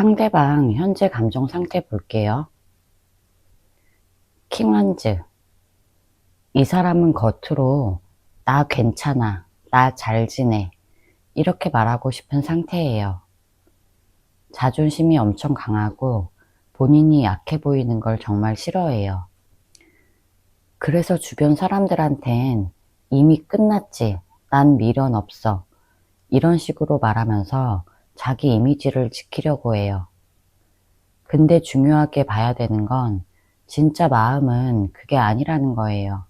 상대방 현재 감정 상태 볼게요. 킹완즈. 이 사람은 겉으로 나 괜찮아, 나 잘 지내 이렇게 말하고 싶은 상태예요. 자존심이 엄청 강하고 본인이 약해 보이는 걸 정말 싫어해요. 그래서 주변 사람들한텐 이미 끝났지, 난 미련 없어 이런 식으로 말하면서 자기 이미지를 지키려고 해요. 근데 중요하게 봐야 되는 건 진짜 마음은 그게 아니라는 거예요.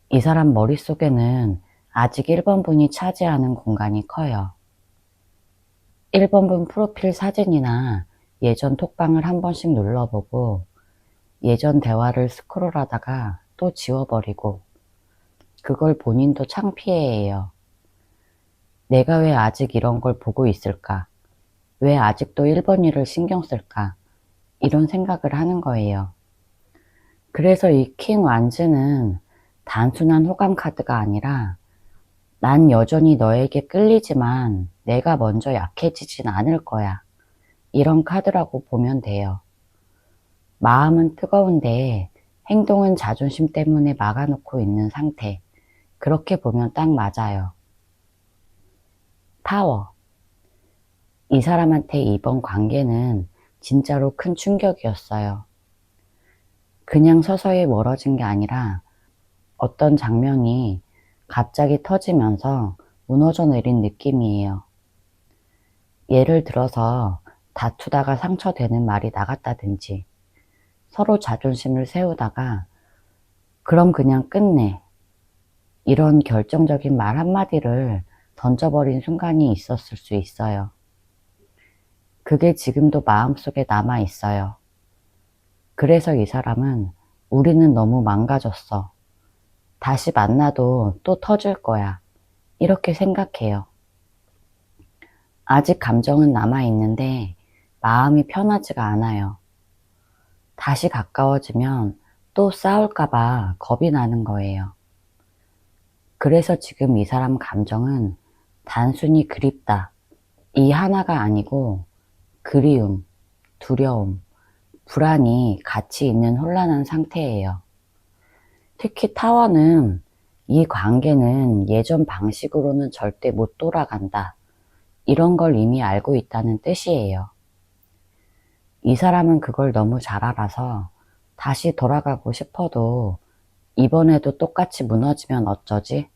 이 사람 머릿속에는 아직 1번분이 차지하는 공간이 커요. 1번분 프로필 사진이나 예전 톡방을 한 번씩 눌러보고 예전 대화를 스크롤하다가 또 지워버리고 그걸 본인도 창피해해요. 내가 왜 아직 이런 걸 보고 있을까? 왜 아직도 1번 일을 신경 쓸까? 이런 생각을 하는 거예요. 그래서 이 킹 완즈는 단순한 호감 카드가 아니라 난 여전히 너에게 끌리지만 내가 먼저 약해지진 않을 거야. 이런 카드라고 보면 돼요. 마음은 뜨거운데 행동은 자존심 때문에 막아놓고 있는 상태. 그렇게 보면 딱 맞아요. 파워. 이 사람한테 이번 관계는 진짜로 큰 충격이었어요. 그냥 서서히 멀어진 게 아니라 어떤 장면이 갑자기 터지면서 무너져 내린 느낌이에요. 예를 들어서 다투다가 상처되는 말이 나갔다든지 서로 자존심을 세우다가 그럼 그냥 끝내 이런 결정적인 말 한마디를 던져버린 순간이 있었을 수 있어요. 그게 지금도 마음속에 남아 있어요. 그래서 이 사람은 우리는 너무 망가졌어. 다시 만나도 또 터질 거야. 이렇게 생각해요. 아직 감정은 남아있는데 마음이 편하지가 않아요. 다시 가까워지면 또 싸울까봐 겁이 나는 거예요. 그래서 지금 이 사람 감정은 단순히 그립다. 이 하나가 아니고 그리움, 두려움, 불안이 같이 있는 혼란한 상태예요. 특히 타워는 이 관계는 예전 방식으로는 절대 못 돌아간다. 이런 걸 이미 알고 있다는 뜻이에요. 이 사람은 그걸 너무 잘 알아서 다시 돌아가고 싶어도 이번에도 똑같이 무너지면 어쩌지?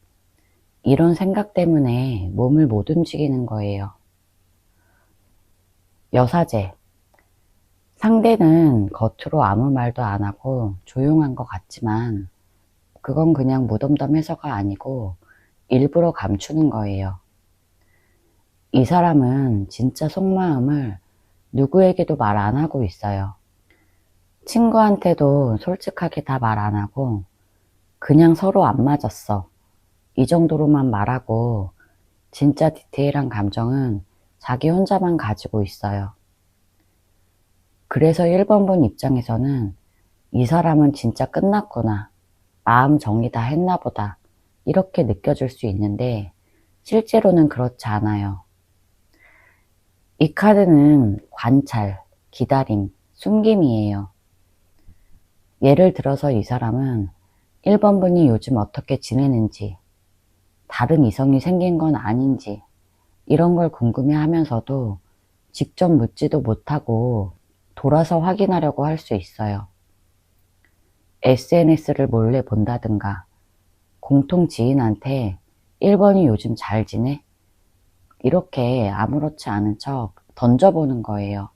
이런 생각 때문에 몸을 못 움직이는 거예요. 여사제. 상대는 겉으로 아무 말도 안 하고 조용한 것 같지만 그건 그냥 무덤덤해서가 아니고 일부러 감추는 거예요. 이 사람은 진짜 속마음을 누구에게도 말 안 하고 있어요. 친구한테도 솔직하게 다 말 안 하고 그냥 서로 안 맞았어. 이 정도로만 말하고 진짜 디테일한 감정은 자기 혼자만 가지고 있어요. 그래서 1번분 입장에서는 이 사람은 진짜 끝났구나. 마음 정리 다 했나 보다. 이렇게 느껴질 수 있는데 실제로는 그렇지 않아요. 이 카드는 관찰, 기다림, 숨김이에요. 예를 들어서 이 사람은 1번분이 요즘 어떻게 지내는지, 다른 이성이 생긴 건 아닌지 이런 걸 궁금해 하면서도 직접 묻지도 못하고 돌아서 확인하려고 할 수 있어요. SNS를 몰래 본다든가 공통 지인한테 1번이 요즘 잘 지내? 이렇게 아무렇지 않은 척 던져보는 거예요.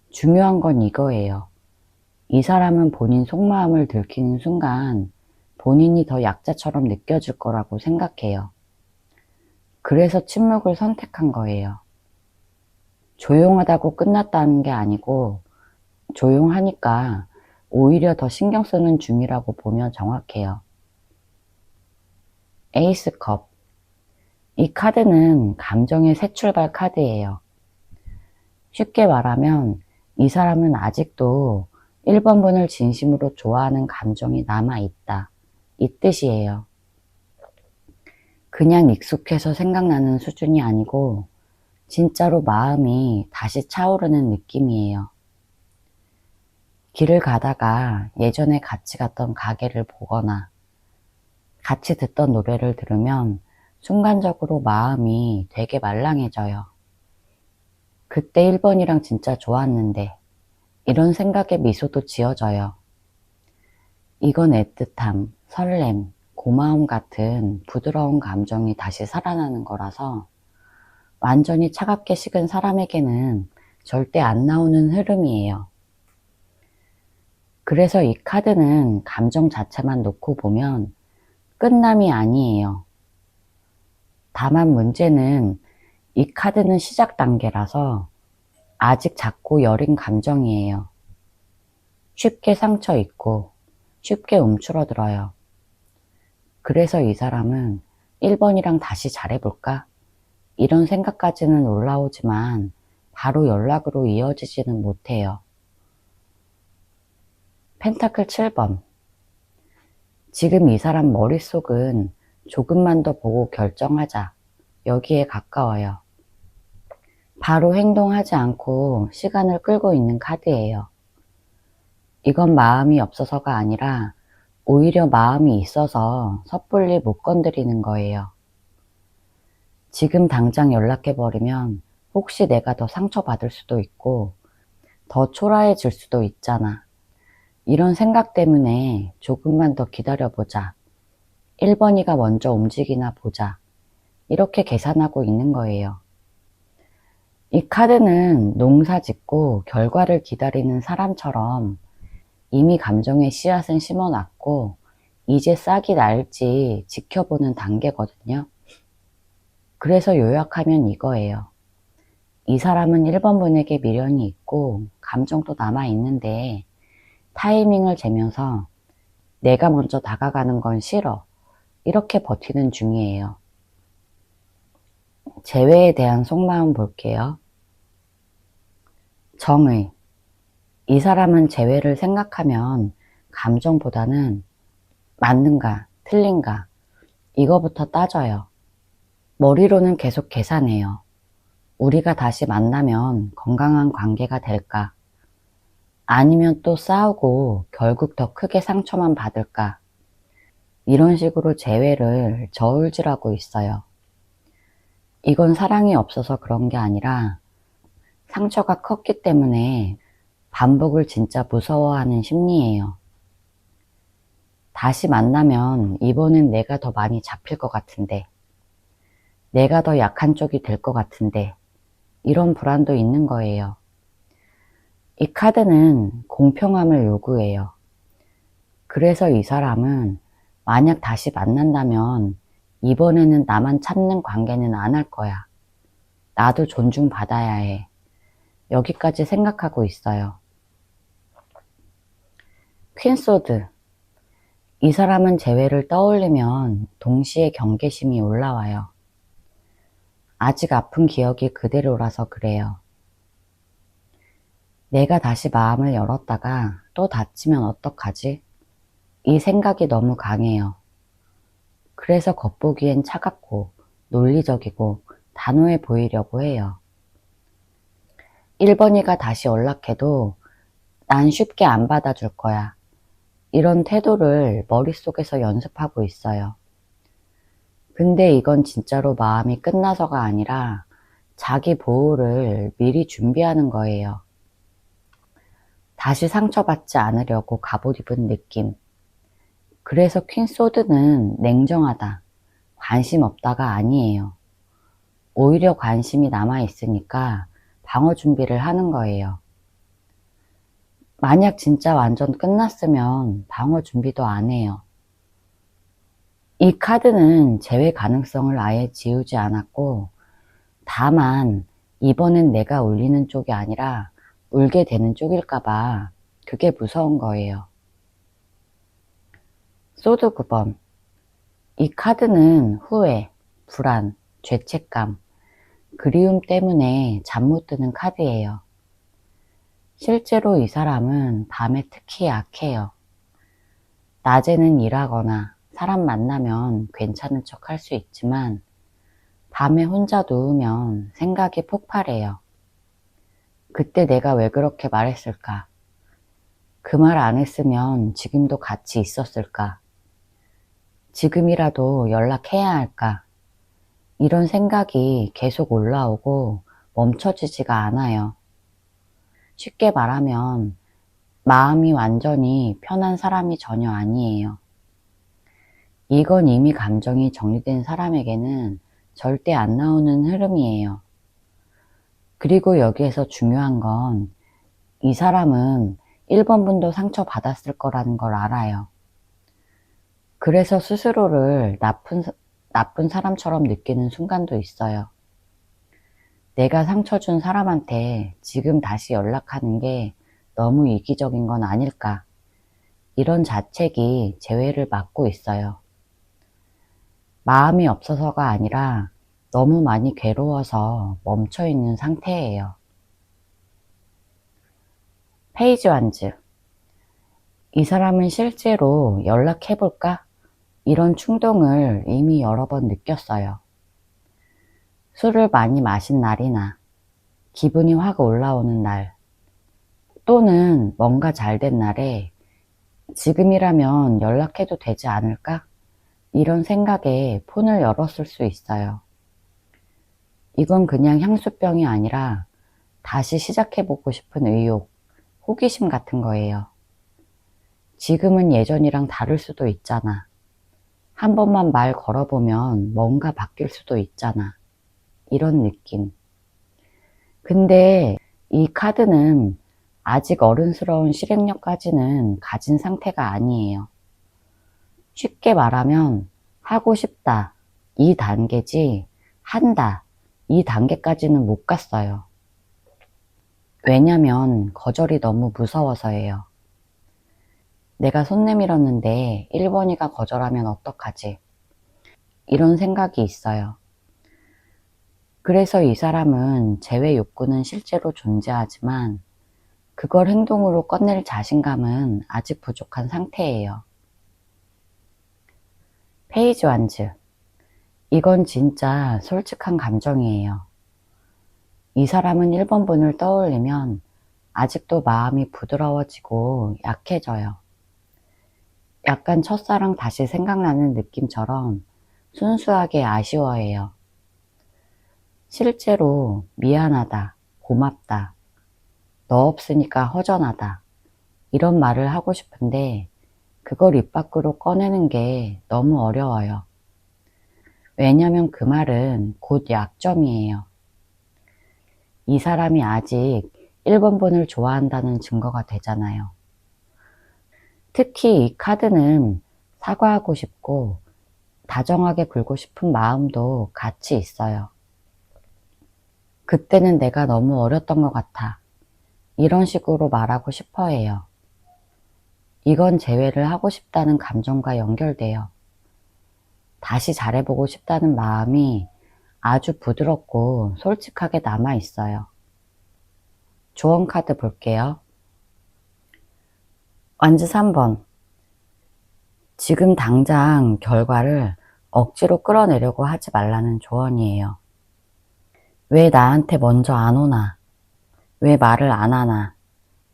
중요한 건 이거예요. 이 사람은 본인 속마음을 들키는 순간 본인이 더 약자처럼 느껴질 거라고 생각해요. 그래서 침묵을 선택한 거예요. 조용하다고 끝났다는 게 아니고 조용하니까 오히려 더 신경 쓰는 중이라고 보면 정확해요. 에이스컵. 이 카드는 감정의 새 출발 카드예요. 쉽게 말하면 이 사람은 아직도 1번분을 진심으로 좋아하는 감정이 남아있다. 이 뜻이에요. 그냥 익숙해서 생각나는 수준이 아니고 진짜로 마음이 다시 차오르는 느낌이에요. 길을 가다가 예전에 같이 갔던 가게를 보거나 같이 듣던 노래를 들으면 순간적으로 마음이 되게 말랑해져요. 그때 1번이랑 진짜 좋았는데 이런 생각에 미소도 지어져요. 이건 애틋함, 설렘, 고마움 같은 부드러운 감정이 다시 살아나는 거라서 완전히 차갑게 식은 사람에게는 절대 안 나오는 흐름이에요. 그래서 이 카드는 감정 자체만 놓고 보면 끝남이 아니에요. 다만 문제는 이 카드는 시작 단계라서 아직 작고 여린 감정이에요. 쉽게 상처 입고 쉽게 움츠러들어요. 그래서 이 사람은 1번이랑 다시 잘해볼까? 이런 생각까지는 올라오지만 바로 연락으로 이어지지는 못해요. 펜타클 7번. 지금 이 사람 머릿속은 조금만 더 보고 결정하자. 여기에 가까워요. 바로 행동하지 않고 시간을 끌고 있는 카드예요. 이건 마음이 없어서가 아니라 오히려 마음이 있어서 섣불리 못 건드리는 거예요. 지금 당장 연락해버리면 혹시 내가 더 상처받을 수도 있고 더 초라해질 수도 있잖아. 이런 생각 때문에 조금만 더 기다려보자. 1번이가 먼저 움직이나 보자. 이렇게 계산하고 있는 거예요. 이 카드는 농사 짓고 결과를 기다리는 사람처럼 이미 감정의 씨앗은 심어놨고 이제 싹이 날지 지켜보는 단계거든요. 그래서 요약하면 이거예요. 이 사람은 1번 분에게 미련이 있고 감정도 남아있는데 타이밍을 재면서 내가 먼저 다가가는 건 싫어. 이렇게 버티는 중이에요. 재회에 대한 속마음 볼게요. 정의. 이 사람은 재회를 생각하면 감정보다는 맞는가, 틀린가, 이거부터 따져요. 머리로는 계속 계산해요. 우리가 다시 만나면 건강한 관계가 될까? 아니면 또 싸우고 결국 더 크게 상처만 받을까? 이런 식으로 재회를 저울질하고 있어요. 이건 사랑이 없어서 그런 게 아니라 상처가 컸기 때문에 반복을 진짜 무서워하는 심리예요. 다시 만나면 이번엔 내가 더 많이 잡힐 것 같은데, 내가 더 약한 쪽이 될 것 같은데, 이런 불안도 있는 거예요. 이 카드는 공평함을 요구해요. 그래서 이 사람은 만약 다시 만난다면 이번에는 나만 참는 관계는 안 할 거야. 나도 존중받아야 해. 여기까지 생각하고 있어요. 퀸소드. 이 사람은 재회를 떠올리면 동시에 경계심이 올라와요. 아직 아픈 기억이 그대로라서 그래요. 내가 다시 마음을 열었다가 또 닫히면 어떡하지? 이 생각이 너무 강해요. 그래서 겉보기엔 차갑고 논리적이고 단호해 보이려고 해요. 1번이가 다시 연락해도 난 쉽게 안 받아줄 거야. 이런 태도를 머릿속에서 연습하고 있어요. 근데 이건 진짜로 마음이 끝나서가 아니라 자기 보호를 미리 준비하는 거예요. 다시 상처받지 않으려고 갑옷 입은 느낌. 그래서 퀸소드는 냉정하다, 관심 없다가 아니에요. 오히려 관심이 남아있으니까 방어 준비를 하는 거예요. 만약 진짜 완전 끝났으면 방어 준비도 안 해요. 이 카드는 재회 가능성을 아예 지우지 않았고 다만 이번엔 내가 울리는 쪽이 아니라 울게 되는 쪽일까봐 그게 무서운 거예요. 소드 9번. 이 카드는 후회, 불안, 죄책감, 그리움 때문에 잠 못 드는 카드예요. 실제로 이 사람은 밤에 특히 약해요. 낮에는 일하거나 사람 만나면 괜찮은 척 할 수 있지만 밤에 혼자 누우면 생각이 폭발해요. 그때 내가 왜 그렇게 말했을까? 그 말 안 했으면 지금도 같이 있었을까? 지금이라도 연락해야 할까? 이런 생각이 계속 올라오고 멈춰지지가 않아요. 쉽게 말하면 마음이 완전히 편한 사람이 전혀 아니에요. 이건 이미 감정이 정리된 사람에게는 절대 안 나오는 흐름이에요. 그리고 여기에서 중요한 건 이 사람은 1번분도 상처받았을 거라는 걸 알아요. 그래서 스스로를 나쁜 사람처럼 느끼는 순간도 있어요. 내가 상처 준 사람한테 지금 다시 연락하는 게 너무 이기적인 건 아닐까? 이런 자책이 재회를 막고 있어요. 마음이 없어서가 아니라 너무 많이 괴로워서 멈춰있는 상태예요. 페이지 완즈. 이 사람은 실제로 연락해볼까? 이런 충동을 이미 여러 번 느꼈어요. 술을 많이 마신 날이나 기분이 확 올라오는 날, 또는 뭔가 잘 된 날에 지금이라면 연락해도 되지 않을까? 이런 생각에 폰을 열었을 수 있어요. 이건 그냥 향수병이 아니라 다시 시작해보고 싶은 의욕, 호기심 같은 거예요. 지금은 예전이랑 다를 수도 있잖아. 한 번만 말 걸어보면 뭔가 바뀔 수도 있잖아. 이런 느낌. 근데 이 카드는 아직 어른스러운 실행력까지는 가진 상태가 아니에요. 쉽게 말하면 하고 싶다, 이 단계지 한다, 이 단계까지는 못 갔어요. 왜냐면 거절이 너무 무서워서예요. 내가 손 내밀었는데 1번이가 거절하면 어떡하지? 이런 생각이 있어요. 그래서 이 사람은 재회 욕구는 실제로 존재하지만 그걸 행동으로 꺼낼 자신감은 아직 부족한 상태예요. 페이지 완즈. 이건 진짜 솔직한 감정이에요. 이 사람은 1번분을 떠올리면 아직도 마음이 부드러워지고 약해져요. 약간 첫사랑 다시 생각나는 느낌처럼 순수하게 아쉬워해요. 실제로 미안하다, 고맙다, 너 없으니까 허전하다 이런 말을 하고 싶은데 그걸 입 밖으로 꺼내는 게 너무 어려워요. 왜냐면 그 말은 곧 약점이에요. 이 사람이 아직 1번분을 좋아한다는 증거가 되잖아요. 특히 이 카드는 사과하고 싶고 다정하게 굴고 싶은 마음도 같이 있어요. 그때는 내가 너무 어렸던 것 같아. 이런 식으로 말하고 싶어 해요. 이건 재회를 하고 싶다는 감정과 연결돼요. 다시 잘해보고 싶다는 마음이 아주 부드럽고 솔직하게 남아 있어요. 조언 카드 볼게요. 완즈 3번. 지금 당장 결과를 억지로 끌어내려고 하지 말라는 조언이에요. 왜 나한테 먼저 안 오나? 왜 말을 안 하나?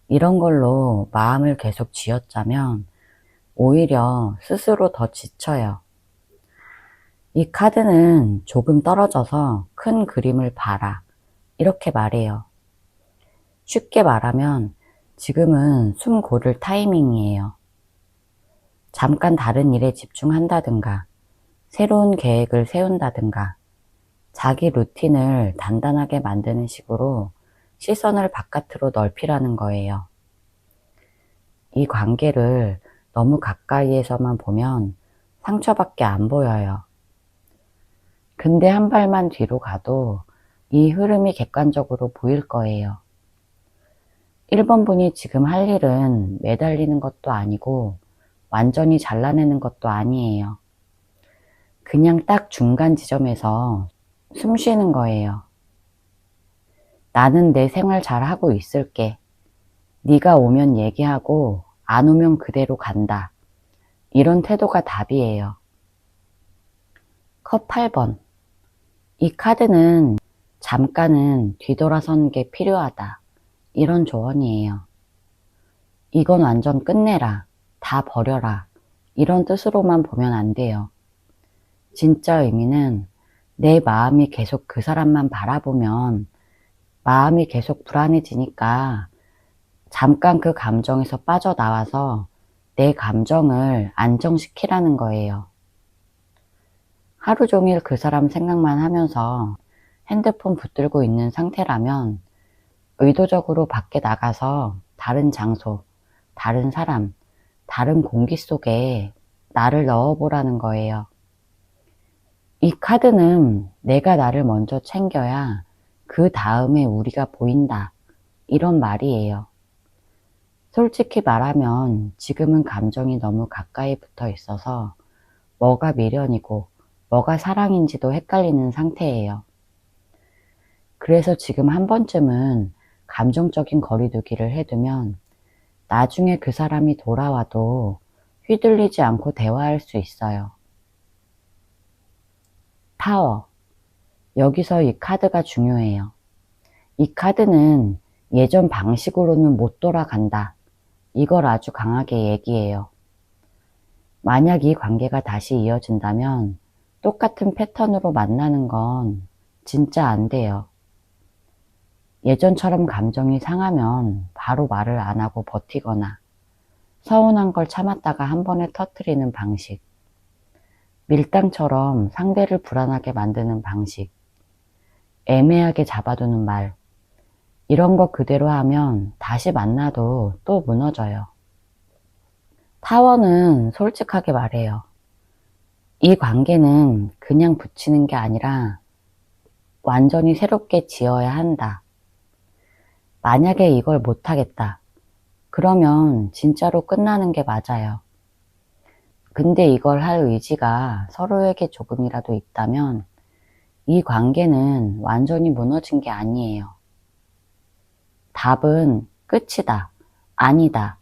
이런 걸로 마음을 계속 쥐어짜면 오히려 스스로 더 지쳐요. 이 카드는 조금 떨어져서 큰 그림을 봐라. 이렇게 말해요. 쉽게 말하면 지금은 숨 고를 타이밍이에요. 잠깐 다른 일에 집중한다든가, 새로운 계획을 세운다든가, 자기 루틴을 단단하게 만드는 식으로 시선을 바깥으로 넓히라는 거예요. 이 관계를 너무 가까이에서만 보면 상처밖에 안 보여요. 근데 한 발만 뒤로 가도 이 흐름이 객관적으로 보일 거예요. 1번분이 지금 할 일은 매달리는 것도 아니고 완전히 잘라내는 것도 아니에요. 그냥 딱 중간 지점에서 숨 쉬는 거예요. 나는 내 생활 잘하고 있을게. 네가 오면 얘기하고 안 오면 그대로 간다. 이런 태도가 답이에요. 컵 8번. 이 카드는 잠깐은 뒤돌아서는 게 필요하다. 이런 조언이에요. 이건 완전 끝내라. 다 버려라. 이런 뜻으로만 보면 안 돼요. 진짜 의미는 내 마음이 계속 그 사람만 바라보면 마음이 계속 불안해지니까 잠깐 그 감정에서 빠져나와서 내 감정을 안정시키라는 거예요. 하루 종일 그 사람 생각만 하면서 핸드폰 붙들고 있는 상태라면 의도적으로 밖에 나가서 다른 장소, 다른 사람, 다른 공기 속에 나를 넣어보라는 거예요. 이 카드는 내가 나를 먼저 챙겨야 그 다음에 우리가 보인다. 이런 말이에요. 솔직히 말하면 지금은 감정이 너무 가까이 붙어 있어서 뭐가 미련이고 뭐가 사랑인지도 헷갈리는 상태예요. 그래서 지금 한 번쯤은 감정적인 거리두기를 해두면 나중에 그 사람이 돌아와도 휘둘리지 않고 대화할 수 있어요. 파워. 여기서 이 카드가 중요해요. 이 카드는 예전 방식으로는 못 돌아간다. 이걸 아주 강하게 얘기해요. 만약 이 관계가 다시 이어진다면 똑같은 패턴으로 만나는 건 진짜 안 돼요. 예전처럼 감정이 상하면 바로 말을 안 하고 버티거나 서운한 걸 참았다가 한 번에 터뜨리는 방식, 밀당처럼 상대를 불안하게 만드는 방식, 애매하게 잡아두는 말, 이런 거 그대로 하면 다시 만나도 또 무너져요. 타워는 솔직하게 말해요. 이 관계는 그냥 붙이는 게 아니라 완전히 새롭게 지어야 한다. 만약에 이걸 못하겠다. 그러면 진짜로 끝나는 게 맞아요. 근데 이걸 할 의지가 서로에게 조금이라도 있다면 이 관계는 완전히 무너진 게 아니에요. 답은 끝이다, 아니다,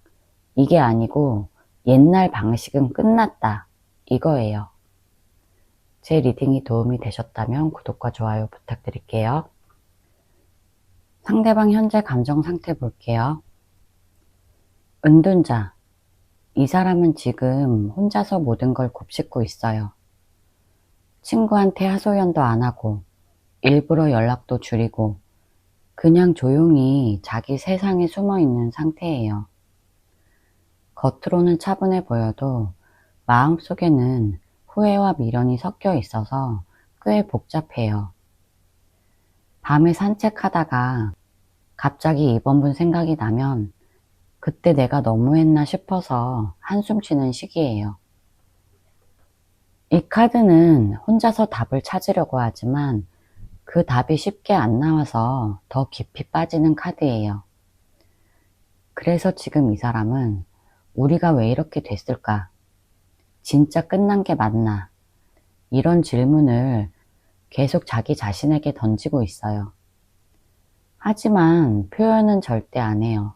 이게 아니고 옛날 방식은 끝났다, 이거예요. 제 리딩이 도움이 되셨다면 구독과 좋아요 부탁드릴게요. 상대방 현재 감정 상태 볼게요. 은둔자. 이 사람은 지금 혼자서 모든 걸 곱씹고 있어요. 친구한테 하소연도 안 하고 일부러 연락도 줄이고 그냥 조용히 자기 세상에 숨어 있는 상태예요. 겉으로는 차분해 보여도 마음속에는 후회와 미련이 섞여 있어서 꽤 복잡해요. 밤에 산책하다가 갑자기 이번 분 생각이 나면 그때 내가 너무했나 싶어서 한숨 쉬는 시기예요. 이 카드는 혼자서 답을 찾으려고 하지만 그 답이 쉽게 안 나와서 더 깊이 빠지는 카드예요. 그래서 지금 이 사람은 우리가 왜 이렇게 됐을까? 진짜 끝난 게 맞나? 이런 질문을 계속 자기 자신에게 던지고 있어요. 하지만 표현은 절대 안 해요.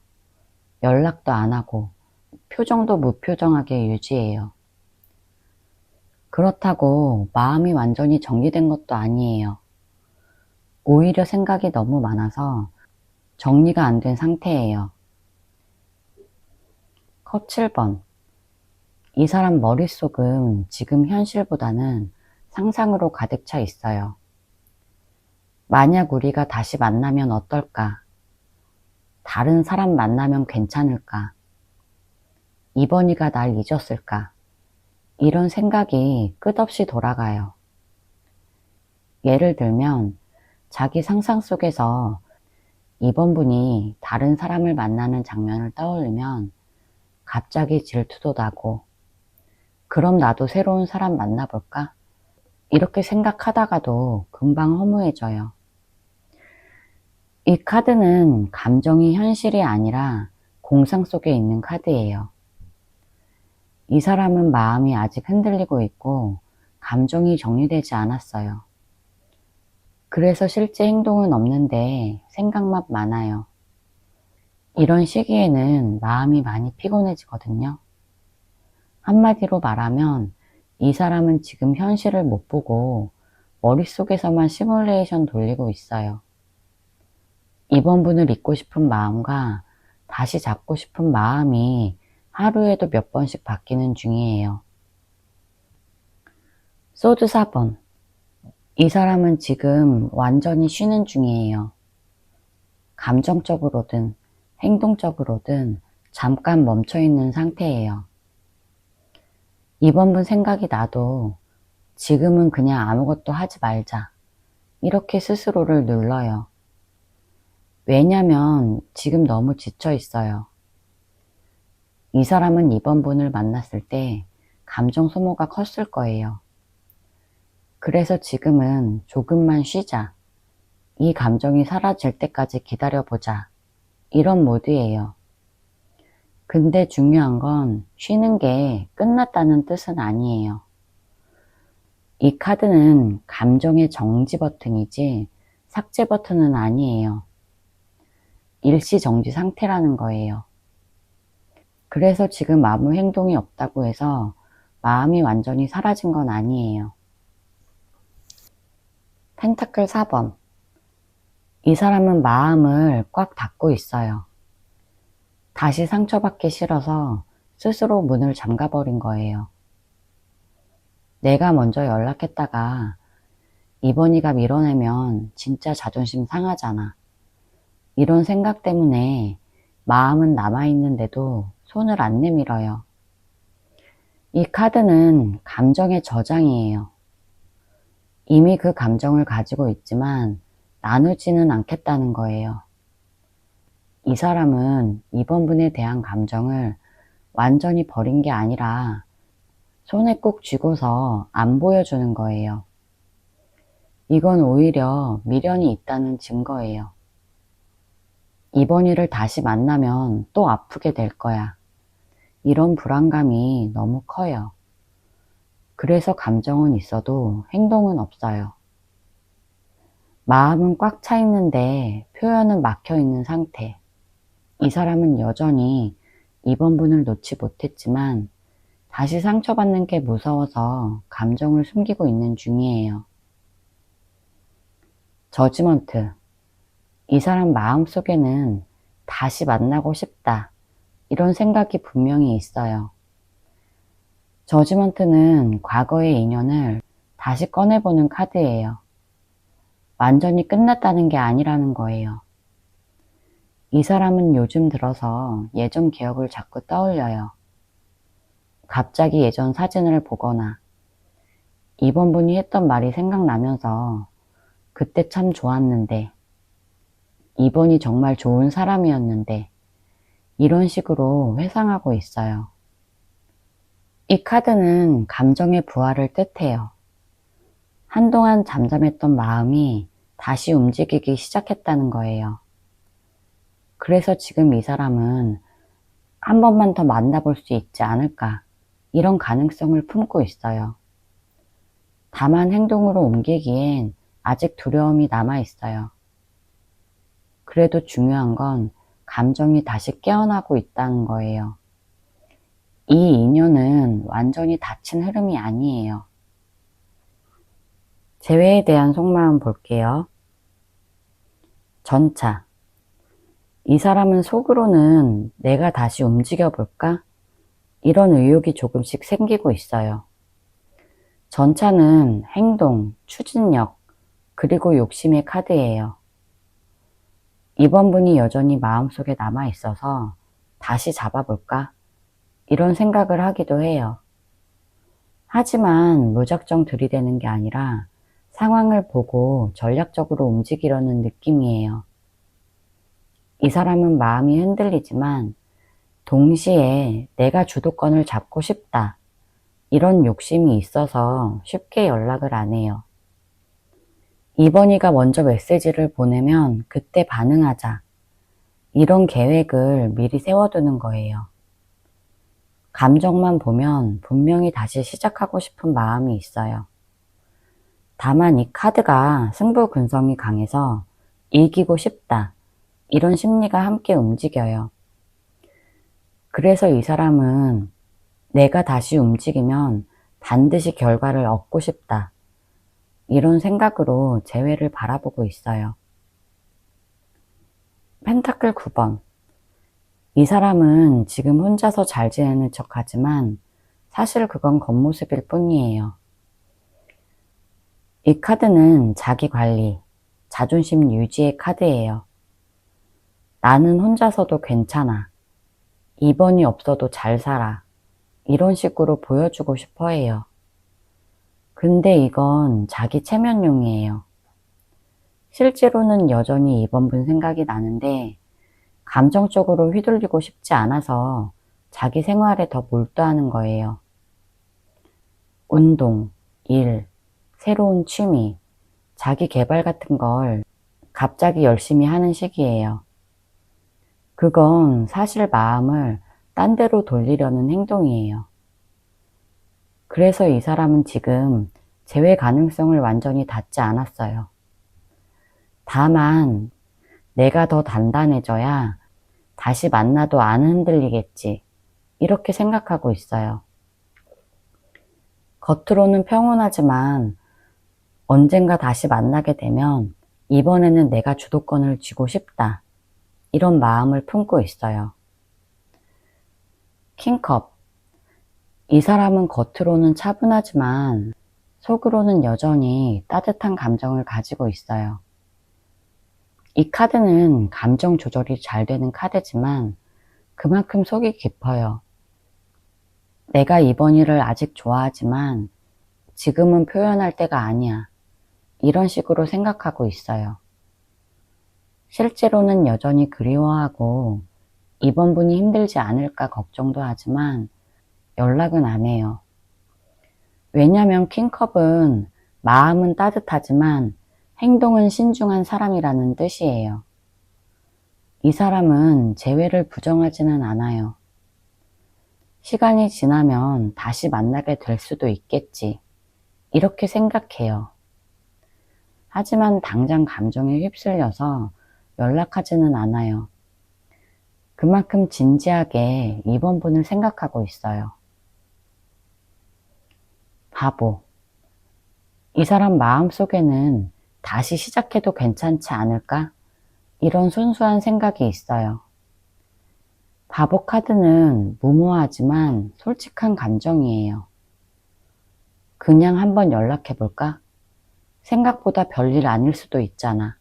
연락도 안 하고 표정도 무표정하게 유지해요. 그렇다고 마음이 완전히 정리된 것도 아니에요. 오히려 생각이 너무 많아서 정리가 안 된 상태예요. 컵 7번. 이 사람 머릿속은 지금 현실보다는 상상으로 가득 차 있어요. 만약 우리가 다시 만나면 어떨까? 다른 사람 만나면 괜찮을까? 이번이가 날 잊었을까? 이런 생각이 끝없이 돌아가요. 예를 들면 자기 상상 속에서 이번 분이 다른 사람을 만나는 장면을 떠올리면 갑자기 질투도 나고 그럼 나도 새로운 사람 만나볼까? 이렇게 생각하다가도 금방 허무해져요. 이 카드는 감정이 현실이 아니라 공상 속에 있는 카드예요. 이 사람은 마음이 아직 흔들리고 있고 감정이 정리되지 않았어요. 그래서 실제 행동은 없는데 생각만 많아요. 이런 시기에는 마음이 많이 피곤해지거든요. 한마디로 말하면 이 사람은 지금 현실을 못 보고 머릿속에서만 시뮬레이션 돌리고 있어요. 이번 분을 잊고 싶은 마음과 다시 잡고 싶은 마음이 하루에도 몇 번씩 바뀌는 중이에요. 소드 4번. 이 사람은 지금 완전히 쉬는 중이에요. 감정적으로든 행동적으로든 잠깐 멈춰있는 상태예요. 이번 분 생각이 나도 지금은 그냥 아무것도 하지 말자. 이렇게 스스로를 눌러요. 왜냐면 지금 너무 지쳐 있어요. 이 사람은 이번 분을 만났을 때 감정 소모가 컸을 거예요. 그래서 지금은 조금만 쉬자. 이 감정이 사라질 때까지 기다려보자. 이런 모드예요. 근데 중요한 건 쉬는 게 끝났다는 뜻은 아니에요. 이 카드는 감정의 정지 버튼이지 삭제 버튼은 아니에요. 일시 정지 상태라는 거예요. 그래서 지금 아무 행동이 없다고 해서 마음이 완전히 사라진 건 아니에요. 펜타클 4번. 이 사람은 마음을 꽉 닫고 있어요. 다시 상처받기 싫어서 스스로 문을 잠가버린 거예요. 내가 먼저 연락했다가 이번이가 밀어내면 진짜 자존심 상하잖아. 이런 생각 때문에 마음은 남아있는데도 손을 안 내밀어요. 이 카드는 감정의 저장이에요. 이미 그 감정을 가지고 있지만 나누지는 않겠다는 거예요. 이 사람은 이번 분에 대한 감정을 완전히 버린 게 아니라 손에 꼭 쥐고서 안 보여주는 거예요. 이건 오히려 미련이 있다는 증거예요. 이번 일을 다시 만나면 또 아프게 될 거야. 이런 불안감이 너무 커요. 그래서 감정은 있어도 행동은 없어요. 마음은 꽉 차 있는데 표현은 막혀 있는 상태. 이 사람은 여전히 이번 분을 놓지 못했지만 다시 상처받는 게 무서워서 감정을 숨기고 있는 중이에요. 저지먼트. 이 사람 마음속에는 다시 만나고 싶다. 이런 생각이 분명히 있어요. 저지먼트는 과거의 인연을 다시 꺼내보는 카드예요. 완전히 끝났다는 게 아니라는 거예요. 이 사람은 요즘 들어서 예전 기억을 자꾸 떠올려요. 갑자기 예전 사진을 보거나 이번 분이 했던 말이 생각나면서 그때 참 좋았는데, 이번이 정말 좋은 사람이었는데, 이런 식으로 회상하고 있어요. 이 카드는 감정의 부활을 뜻해요. 한동안 잠잠했던 마음이 다시 움직이기 시작했다는 거예요. 그래서 지금 이 사람은 한 번만 더 만나볼 수 있지 않을까, 이런 가능성을 품고 있어요. 다만 행동으로 옮기기엔 아직 두려움이 남아 있어요. 그래도 중요한 건 감정이 다시 깨어나고 있다는 거예요. 이 인연은 완전히 닫힌 흐름이 아니에요. 재회에 대한 속마음 볼게요. 전차. 이 사람은 속으로는 내가 다시 움직여 볼까? 이런 의욕이 조금씩 생기고 있어요. 전차는 행동, 추진력, 그리고 욕심의 카드예요. 이번 분이 여전히 마음속에 남아 있어서 다시 잡아볼까? 이런 생각을 하기도 해요. 하지만 무작정 들이대는 게 아니라 상황을 보고 전략적으로 움직이려는 느낌이에요. 이 사람은 마음이 흔들리지만 동시에 내가 주도권을 잡고 싶다. 이런 욕심이 있어서 쉽게 연락을 안 해요. 이번이가 먼저 메시지를 보내면 그때 반응하자. 이런 계획을 미리 세워두는 거예요. 감정만 보면 분명히 다시 시작하고 싶은 마음이 있어요. 다만 이 카드가 승부 근성이 강해서 이기고 싶다. 이런 심리가 함께 움직여요. 그래서 이 사람은 내가 다시 움직이면 반드시 결과를 얻고 싶다. 이런 생각으로 재회를 바라보고 있어요. 펜타클 9번. 이 사람은 지금 혼자서 잘 지내는 척 하지만 사실 그건 겉모습일 뿐이에요. 이 카드는 자기 관리, 자존심 유지의 카드예요. 나는 혼자서도 괜찮아. 2번이 없어도 잘 살아. 이런 식으로 보여주고 싶어 해요. 근데 이건 자기 체면용이에요. 실제로는 여전히 2번분 생각이 나는데 감정적으로 휘둘리고 싶지 않아서 자기 생활에 더 몰두하는 거예요. 운동, 일, 새로운 취미, 자기 개발 같은 걸 갑자기 열심히 하는 시기예요. 그건 사실 마음을 딴 데로 돌리려는 행동이에요. 그래서 이 사람은 지금 재회 가능성을 완전히 닫지 않았어요. 다만 내가 더 단단해져야 다시 만나도 안 흔들리겠지, 이렇게 생각하고 있어요. 겉으로는 평온하지만 언젠가 다시 만나게 되면 이번에는 내가 주도권을 쥐고 싶다, 이런 마음을 품고 있어요. 킹컵. 이 사람은 겉으로는 차분하지만 속으로는 여전히 따뜻한 감정을 가지고 있어요. 이 카드는 감정 조절이 잘 되는 카드지만 그만큼 속이 깊어요. 내가 이번 일을 아직 좋아하지만 지금은 표현할 때가 아니야, 이런 식으로 생각하고 있어요. 실제로는 여전히 그리워하고 이번 분이 힘들지 않을까 걱정도 하지만 연락은 안 해요. 왜냐면 킹컵은 마음은 따뜻하지만 행동은 신중한 사람이라는 뜻이에요. 이 사람은 재회를 부정하지는 않아요. 시간이 지나면 다시 만나게 될 수도 있겠지, 이렇게 생각해요. 하지만 당장 감정에 휩쓸려서 연락하지는 않아요. 그만큼 진지하게 이번 분을 생각하고 있어요. 바보. 이 사람 마음속에는 다시 시작해도 괜찮지 않을까? 이런 순수한 생각이 있어요. 바보 카드는 무모하지만 솔직한 감정이에요. 그냥 한번 연락해볼까? 생각보다 별일 아닐 수도 있잖아.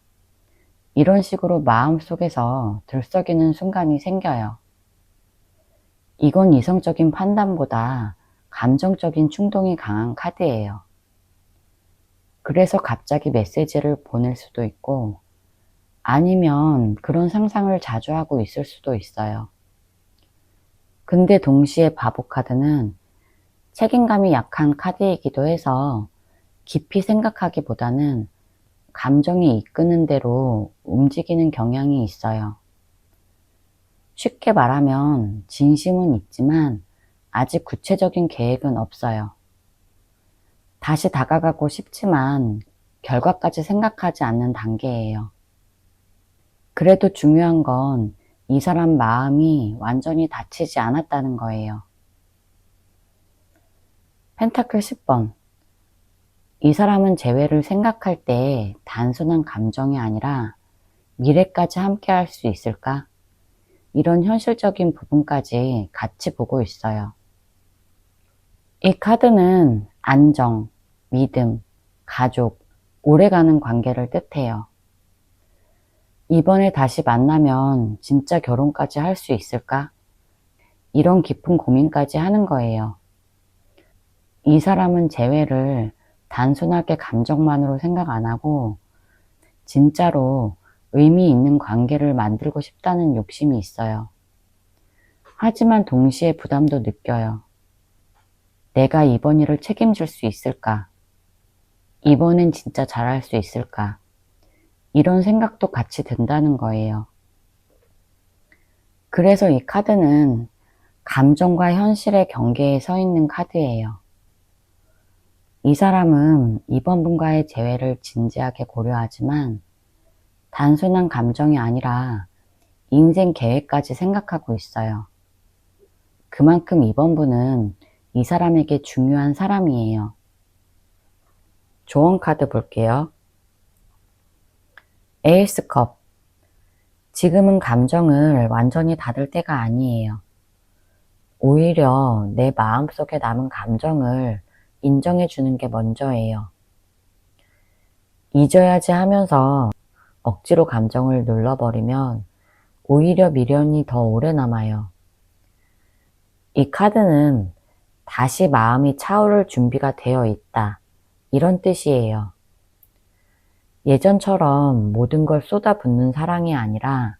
이런 식으로 마음속에서 들썩이는 순간이 생겨요. 이건 이성적인 판단보다 감정적인 충동이 강한 카드예요. 그래서 갑자기 메시지를 보낼 수도 있고 아니면 그런 상상을 자주 하고 있을 수도 있어요. 근데 동시에 바보 카드는 책임감이 약한 카드이기도 해서 깊이 생각하기보다는 감정이 이끄는 대로 움직이는 경향이 있어요. 쉽게 말하면 진심은 있지만 아직 구체적인 계획은 없어요. 다시 다가가고 싶지만 결과까지 생각하지 않는 단계예요. 그래도 중요한 건 이 사람 마음이 완전히 닫히지 않았다는 거예요. 펜타클 10번. 이 사람은 재회를 생각할 때 단순한 감정이 아니라 미래까지 함께 할 수 있을까? 이런 현실적인 부분까지 같이 보고 있어요. 이 카드는 안정, 믿음, 가족, 오래가는 관계를 뜻해요. 이번에 다시 만나면 진짜 결혼까지 할 수 있을까? 이런 깊은 고민까지 하는 거예요. 이 사람은 재회를 단순하게 감정만으로 생각 안 하고 진짜로 의미 있는 관계를 만들고 싶다는 욕심이 있어요. 하지만 동시에 부담도 느껴요. 내가 이번 일을 책임질 수 있을까? 이번엔 진짜 잘할 수 있을까? 이런 생각도 같이 든다는 거예요. 그래서 이 카드는 감정과 현실의 경계에 서 있는 카드예요. 이 사람은 이번 분과의 재회를 진지하게 고려하지만 단순한 감정이 아니라 인생 계획까지 생각하고 있어요. 그만큼 이번 분은 이 사람에게 중요한 사람이에요. 조언 카드 볼게요. 에이스컵. 지금은 감정을 완전히 닫을 때가 아니에요. 오히려 내 마음속에 남은 감정을 인정해 주는 게 먼저예요. 잊어야지 하면서 억지로 감정을 눌러버리면 오히려 미련이 더 오래 남아요. 이 카드는 다시 마음이 차오를 준비가 되어 있다, 이런 뜻이에요. 예전처럼 모든 걸 쏟아붓는 사랑이 아니라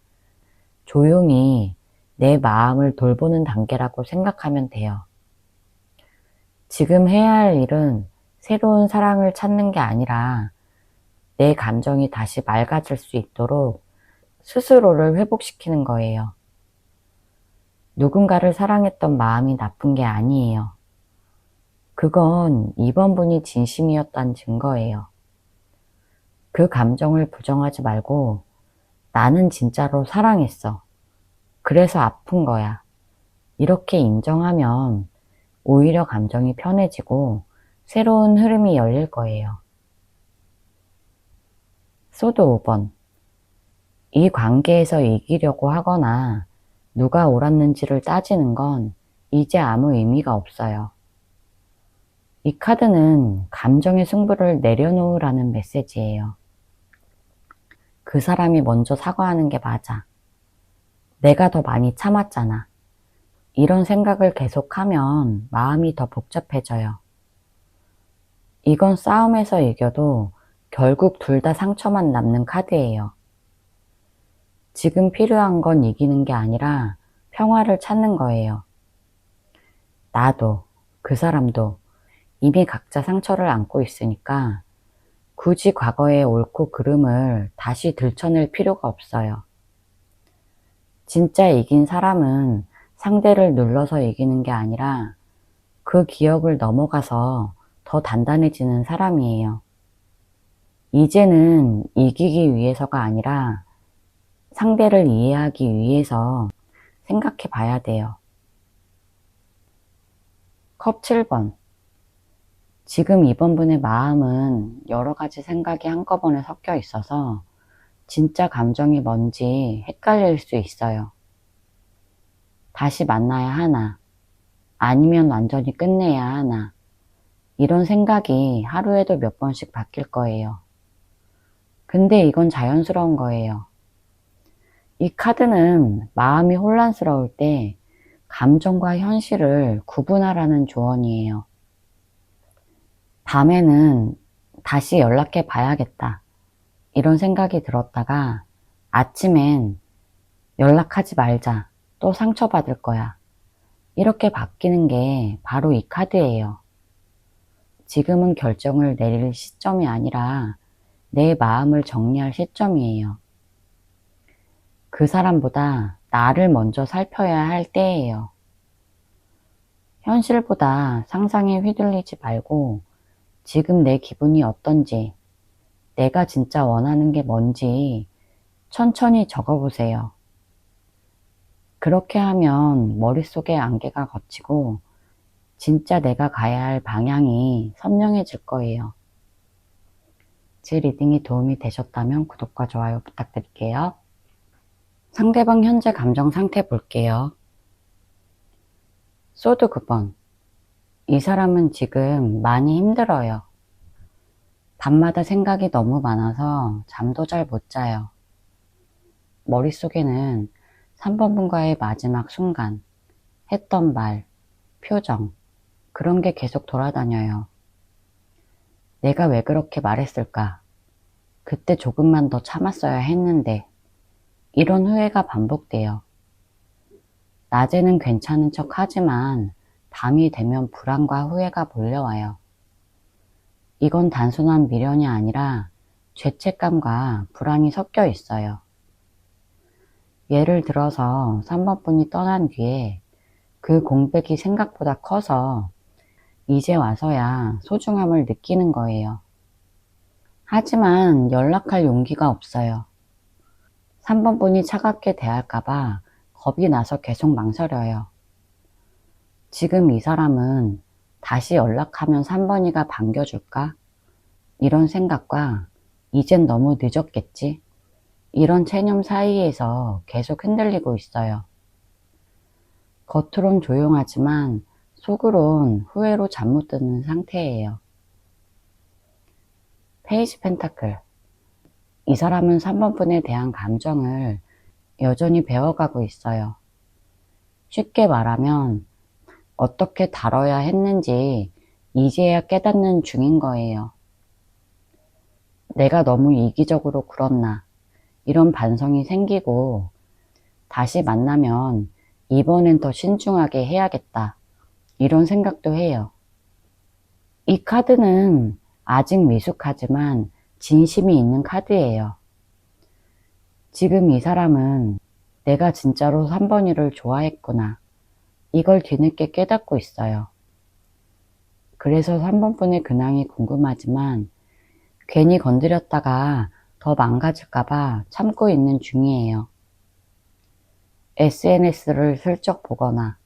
조용히 내 마음을 돌보는 단계라고 생각하면 돼요. 지금 해야 할 일은 새로운 사랑을 찾는 게 아니라 내 감정이 다시 맑아질 수 있도록 스스로를 회복시키는 거예요. 누군가를 사랑했던 마음이 나쁜 게 아니에요. 그건 이번 분이 진심이었다는 증거예요. 그 감정을 부정하지 말고 나는 진짜로 사랑했어. 그래서 아픈 거야. 이렇게 인정하면 오히려 감정이 편해지고 새로운 흐름이 열릴 거예요. 소드 5번. 이 관계에서 이기려고 하거나 누가 옳았는지를 따지는 건 이제 아무 의미가 없어요. 이 카드는 감정의 승부를 내려놓으라는 메시지예요. 그 사람이 먼저 사과하는 게 맞아. 내가 더 많이 참았잖아. 이런 생각을 계속하면 마음이 더 복잡해져요. 이건 싸움에서 이겨도 결국 둘 다 상처만 남는 카드예요. 지금 필요한 건 이기는 게 아니라 평화를 찾는 거예요. 나도, 그 사람도 이미 각자 상처를 안고 있으니까 굳이 과거의 옳고 그름을 다시 들춰낼 필요가 없어요. 진짜 이긴 사람은 상대를 눌러서 이기는 게 아니라 그 기억을 넘어가서 더 단단해지는 사람이에요. 이제는 이기기 위해서가 아니라 상대를 이해하기 위해서 생각해 봐야 돼요. 컵 7번. 지금 이번 분의 마음은 여러 가지 생각이 한꺼번에 섞여 있어서 진짜 감정이 뭔지 헷갈릴 수 있어요. 다시 만나야 하나, 아니면 완전히 끝내야 하나, 이런 생각이 하루에도 몇 번씩 바뀔 거예요. 근데 이건 자연스러운 거예요. 이 카드는 마음이 혼란스러울 때 감정과 현실을 구분하라는 조언이에요. 밤에는 다시 연락해 봐야겠다, 이런 생각이 들었다가 아침엔 연락하지 말자, 또 상처받을 거야, 이렇게 바뀌는 게 바로 이 카드예요. 지금은 결정을 내릴 시점이 아니라 내 마음을 정리할 시점이에요. 그 사람보다 나를 먼저 살펴야 할 때예요. 현실보다 상상에 휘둘리지 말고 지금 내 기분이 어떤지, 내가 진짜 원하는 게 뭔지 천천히 적어보세요. 그렇게 하면 머릿속에 안개가 걷히고 진짜 내가 가야 할 방향이 선명해질 거예요. 제 리딩이 도움이 되셨다면 구독과 좋아요 부탁드릴게요. 상대방 현재 감정 상태 볼게요. 소드 9번. 이 사람은 지금 많이 힘들어요. 밤마다 생각이 너무 많아서 잠도 잘 못 자요. 머릿속에는 3번 분과의 마지막 순간, 했던 말, 표정, 그런 게 계속 돌아다녀요. 내가 왜 그렇게 말했을까? 그때 조금만 더 참았어야 했는데, 이런 후회가 반복돼요. 낮에는 괜찮은 척 하지만 밤이 되면 불안과 후회가 몰려와요. 이건 단순한 미련이 아니라 죄책감과 불안이 섞여 있어요. 예를 들어서 3번 분이 떠난 뒤에 그 공백이 생각보다 커서 이제 와서야 소중함을 느끼는 거예요. 하지만 연락할 용기가 없어요. 3번 분이 차갑게 대할까봐 겁이 나서 계속 망설여요. 지금 이 사람은 다시 연락하면 3번이가 반겨줄까? 이런 생각과 이젠 너무 늦었겠지? 이런 체념 사이에서 계속 흔들리고 있어요. 겉으론 조용하지만 속으론 후회로 잠 못 드는 상태예요. 페이지 펜타클. 이 사람은 3번 분에 대한 감정을 여전히 배워가고 있어요. 쉽게 말하면 어떻게 다뤄야 했는지 이제야 깨닫는 중인 거예요. 내가 너무 이기적으로 굴었나, 이런 반성이 생기고 다시 만나면 이번엔 더 신중하게 해야겠다, 이런 생각도 해요. 이 카드는 아직 미숙하지만 진심이 있는 카드예요. 지금 이 사람은 내가 진짜로 3번이를 좋아했구나, 이걸 뒤늦게 깨닫고 있어요. 그래서 3번 분의 근황이 궁금하지만 괜히 건드렸다가 더 망가질까봐 참고 있는 중이에요. SNS를 슬쩍 보거나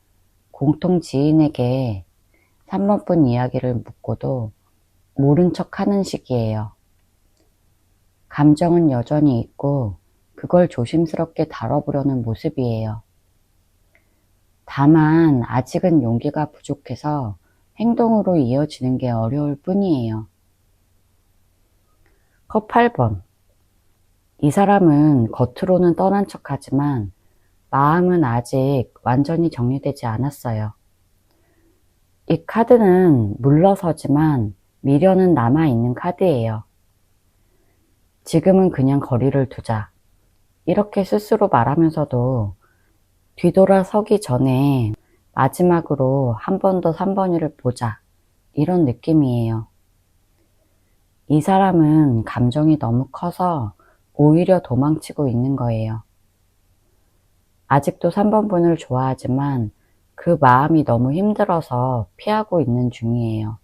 공통 지인에게 3번 분 이야기를 묻고도 모른 척 하는 식이에요. 감정은 여전히 있고 그걸 조심스럽게 다뤄보려는 모습이에요. 다만 아직은 용기가 부족해서 행동으로 이어지는 게 어려울 뿐이에요. 컵 8번. 이 사람은 겉으로는 떠난 척하지만 마음은 아직 완전히 정리되지 않았어요. 이 카드는 물러서지만 미련은 남아있는 카드예요. 지금은 그냥 거리를 두자, 이렇게 스스로 말하면서도 뒤돌아서기 전에 마지막으로 한 번 더 3번이를 보자, 이런 느낌이에요. 이 사람은 감정이 너무 커서 오히려 도망치고 있는 거예요. 아직도 3번 분을 좋아하지만 그 마음이 너무 힘들어서 피하고 있는 중이에요.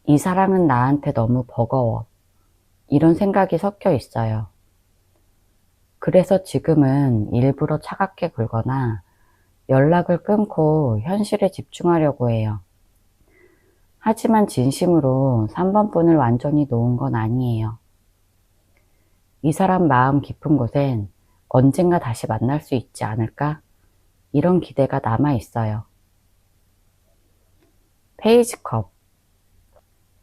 이 사랑은 나한테 너무 버거워, 이런 생각이 섞여 있어요. 그래서 지금은 일부러 차갑게 굴거나 연락을 끊고 현실에 집중하려고 해요. 하지만 진심으로 3번 분을 완전히 놓은 건 아니에요. 이 사람 마음 깊은 곳엔 언젠가 다시 만날 수 있지 않을까? 이런 기대가 남아 있어요. 페이지 컵.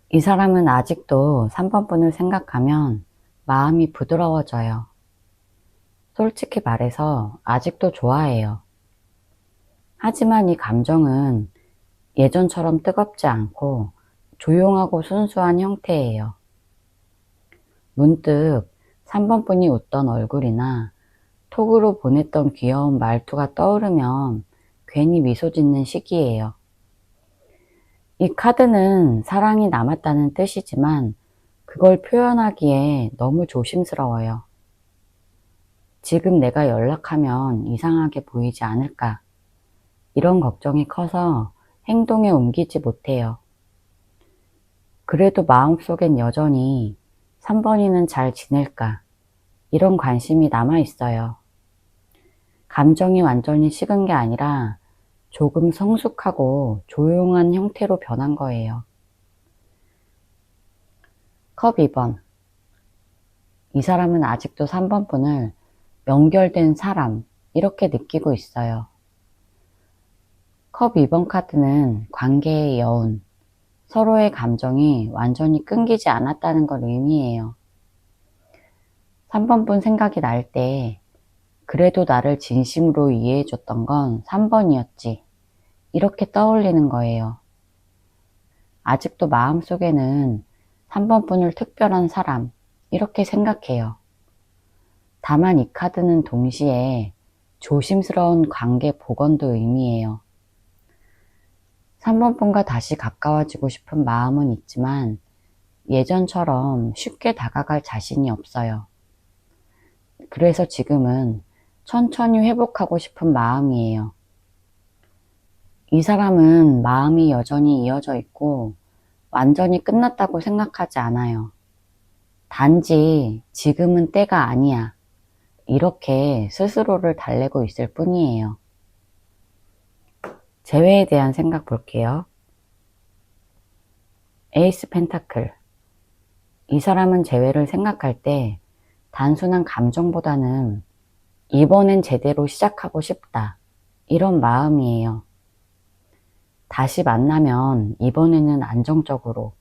이 사람은 아직도 3번 분을 생각하면 마음이 부드러워져요. 솔직히 말해서 아직도 좋아해요. 하지만 이 감정은 예전처럼 뜨겁지 않고 조용하고 순수한 형태예요. 문득 3번 분이 웃던 얼굴이나 톡으로 보냈던 귀여운 말투가 떠오르면 괜히 미소 짓는 시기예요. 이 카드는 사랑이 남았다는 뜻이지만 그걸 표현하기에 너무 조심스러워요. 지금 내가 연락하면 이상하게 보이지 않을까, 이런 걱정이 커서 행동에 옮기지 못해요. 그래도 마음속엔 여전히 3번이는 잘 지낼까, 이런 관심이 남아 있어요. 감정이 완전히 식은 게 아니라 조금 성숙하고 조용한 형태로 변한 거예요. 컵 2번. 이 사람은 아직도 3번 분을 연결된 사람, 이렇게 느끼고 있어요. 컵 2번 카드는 관계의 여운, 서로의 감정이 완전히 끊기지 않았다는 걸 의미해요. 3번 분 생각이 날 때 그래도 나를 진심으로 이해해줬던 건 3번이었지, 이렇게 떠올리는 거예요. 아직도 마음속에는 3번 분을 특별한 사람, 이렇게 생각해요. 다만 이 카드는 동시에 조심스러운 관계 복원도 의미해요. 3번 분과 다시 가까워지고 싶은 마음은 있지만 예전처럼 쉽게 다가갈 자신이 없어요. 그래서 지금은 천천히 회복하고 싶은 마음이에요. 이 사람은 마음이 여전히 이어져 있고 완전히 끝났다고 생각하지 않아요. 단지 지금은 때가 아니야, 이렇게 스스로를 달래고 있을 뿐이에요. 재회에 대한 생각 볼게요. 에이스 펜타클. 이 사람은 재회를 생각할 때 단순한 감정보다는 이번엔 제대로 시작하고 싶다. 이런 마음이에요. 다시 만나면 이번에는 안정적으로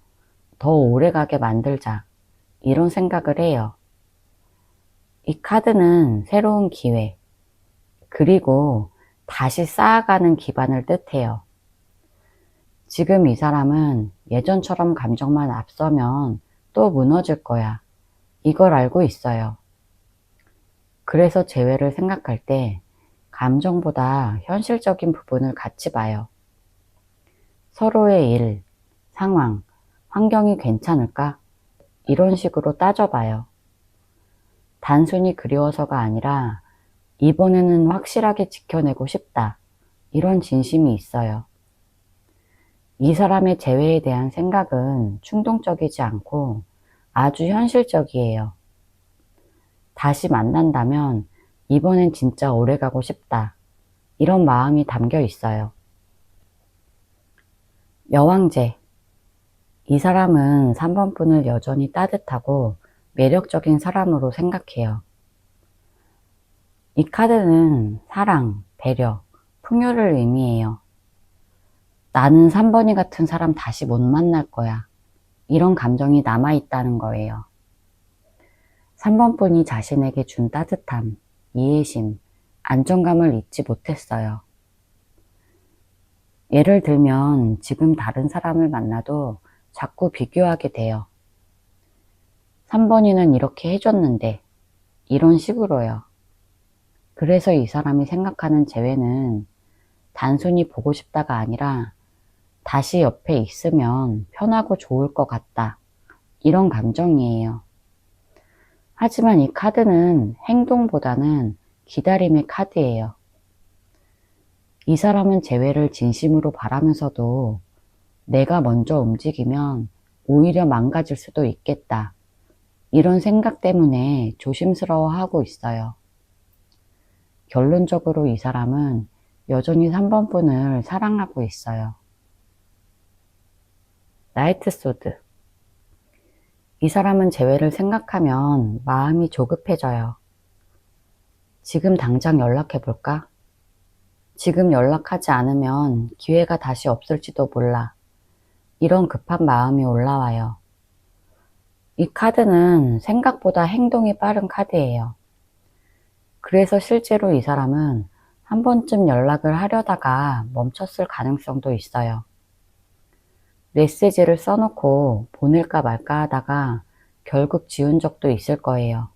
더 오래가게 만들자. 이런 생각을 해요. 이 카드는 새로운 기회, 그리고 다시 쌓아가는 기반을 뜻해요. 지금 이 사람은 예전처럼 감정만 앞서면 또 무너질 거야. 이걸 알고 있어요. 그래서 재회를 생각할 때 감정보다 현실적인 부분을 같이 봐요. 서로의 일, 상황, 환경이 괜찮을까? 이런 식으로 따져봐요. 단순히 그리워서가 아니라 이번에는 확실하게 지켜내고 싶다. 이런 진심이 있어요. 이 사람의 재회에 대한 생각은 충동적이지 않고 아주 현실적이에요. 다시 만난다면 이번엔 진짜 오래가고 싶다. 이런 마음이 담겨 있어요. 여왕제. 이 사람은 3번 분을 여전히 따뜻하고 매력적인 사람으로 생각해요. 이 카드는 사랑, 배려, 풍요를 의미해요. 나는 3번이 같은 사람 다시 못 만날 거야. 이런 감정이 남아있다는 거예요. 3번 분이 자신에게 준 따뜻함, 이해심, 안정감을 잊지 못했어요. 예를 들면 지금 다른 사람을 만나도 자꾸 비교하게 돼요. 3번이는 이렇게 해줬는데 이런 식으로요. 그래서 이 사람이 생각하는 재회는 단순히 보고 싶다가 아니라 다시 옆에 있으면 편하고 좋을 것 같다. 이런 감정이에요. 하지만 이 카드는 행동보다는 기다림의 카드예요. 이 사람은 재회를 진심으로 바라면서도 내가 먼저 움직이면 오히려 망가질 수도 있겠다. 이런 생각 때문에 조심스러워하고 있어요. 결론적으로 이 사람은 여전히 3번 분을 사랑하고 있어요. 나이트 소드. 이 사람은 재회를 생각하면 마음이 조급해져요. 지금 당장 연락해볼까? 지금 연락하지 않으면 기회가 다시 없을지도 몰라. 이런 급한 마음이 올라와요. 이 카드는 생각보다 행동이 빠른 카드예요. 그래서 실제로 이 사람은 한 번쯤 연락을 하려다가 멈췄을 가능성도 있어요. 메시지를 써놓고 보낼까 말까 하다가 결국 지운 적도 있을 거예요.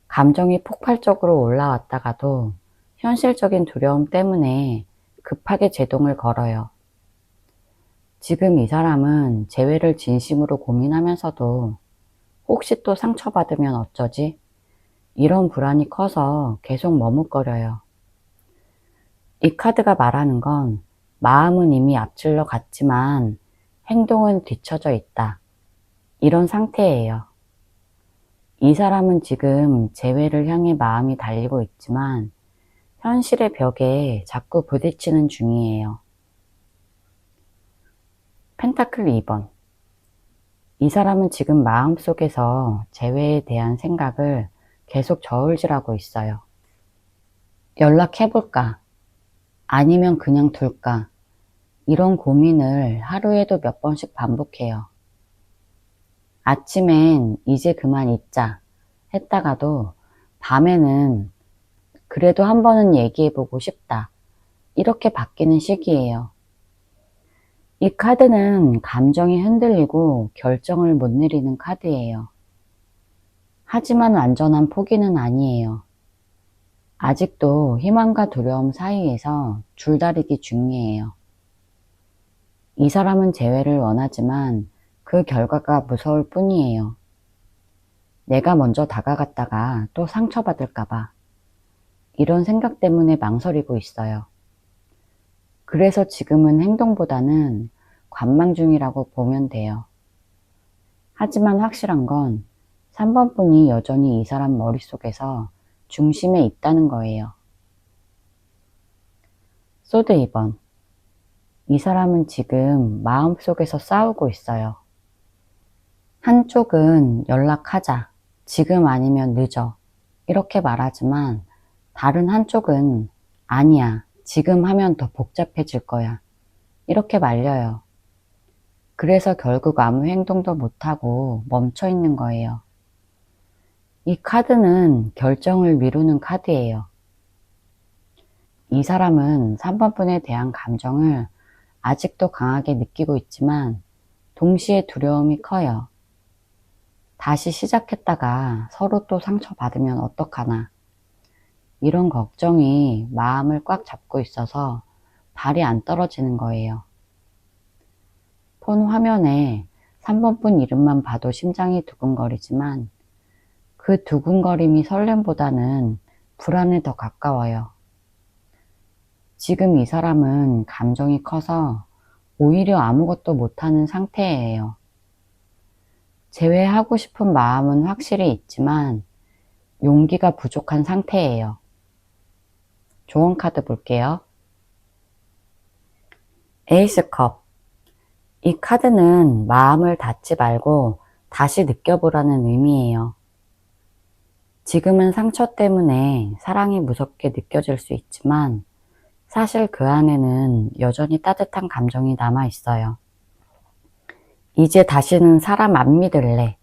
감정이 폭발적으로 올라왔다가도 현실적인 두려움 때문에 급하게 제동을 걸어요. 지금 이 사람은 재회를 진심으로 고민하면서도 혹시 또 상처받으면 어쩌지? 이런 불안이 커서 계속 머뭇거려요. 이 카드가 말하는 건 마음은 이미 앞질러 갔지만 행동은 뒤처져 있다. 이런 상태예요. 이 사람은 지금 재회를 향해 마음이 달리고 있지만 현실의 벽에 자꾸 부딪히는 중이에요. 펜타클 2번. 이 사람은 지금 마음속에서 재회에 대한 생각을 계속 저울질하고 있어요. 연락해볼까? 아니면 그냥 둘까? 이런 고민을 하루에도 몇 번씩 반복해요. 아침엔 이제 그만 있자 했다가도 밤에는 그래도 한 번은 얘기해보고 싶다. 이렇게 바뀌는 시기예요. 이 카드는 감정이 흔들리고 결정을 못 내리는 카드예요. 하지만 완전한 포기는 아니에요. 아직도 희망과 두려움 사이에서 줄다리기 중이에요. 이 사람은 재회를 원하지만 그 결과가 무서울 뿐이에요. 내가 먼저 다가갔다가 또 상처받을까봐 이런 생각 때문에 망설이고 있어요. 그래서 지금은 행동보다는 관망 중이라고 보면 돼요. 하지만 확실한 건 3번 분이 여전히 이 사람 머릿속에서 중심에 있다는 거예요. 소드 2번. 이 사람은 지금 마음속에서 싸우고 있어요. 한쪽은 연락하자, 지금 아니면 늦어, 이렇게 말하지만 다른 한쪽은 아니야, 지금 하면 더 복잡해질 거야, 이렇게 말려요. 그래서 결국 아무 행동도 못하고 멈춰 있는 거예요. 이 카드는 결정을 미루는 카드예요. 이 사람은 3번 분에 대한 감정을 아직도 강하게 느끼고 있지만 동시에 두려움이 커요. 다시 시작했다가 서로 또 상처받으면 어떡하나. 이런 걱정이 마음을 꽉 잡고 있어서 발이 안 떨어지는 거예요. 폰 화면에 3번 분 이름만 봐도 심장이 두근거리지만 그 두근거림이 설렘보다는 불안에 더 가까워요. 지금 이 사람은 감정이 커서 오히려 아무것도 못하는 상태예요. 제외하고 싶은 마음은 확실히 있지만 용기가 부족한 상태예요. 조언 카드 볼게요. 에이스 컵. 이 카드는 마음을 닫지 말고 다시 느껴보라는 의미예요. 지금은 상처 때문에 사랑이 무섭게 느껴질 수 있지만 사실 그 안에는 여전히 따뜻한 감정이 남아 있어요. 이제 다시는 사람 안 믿을래.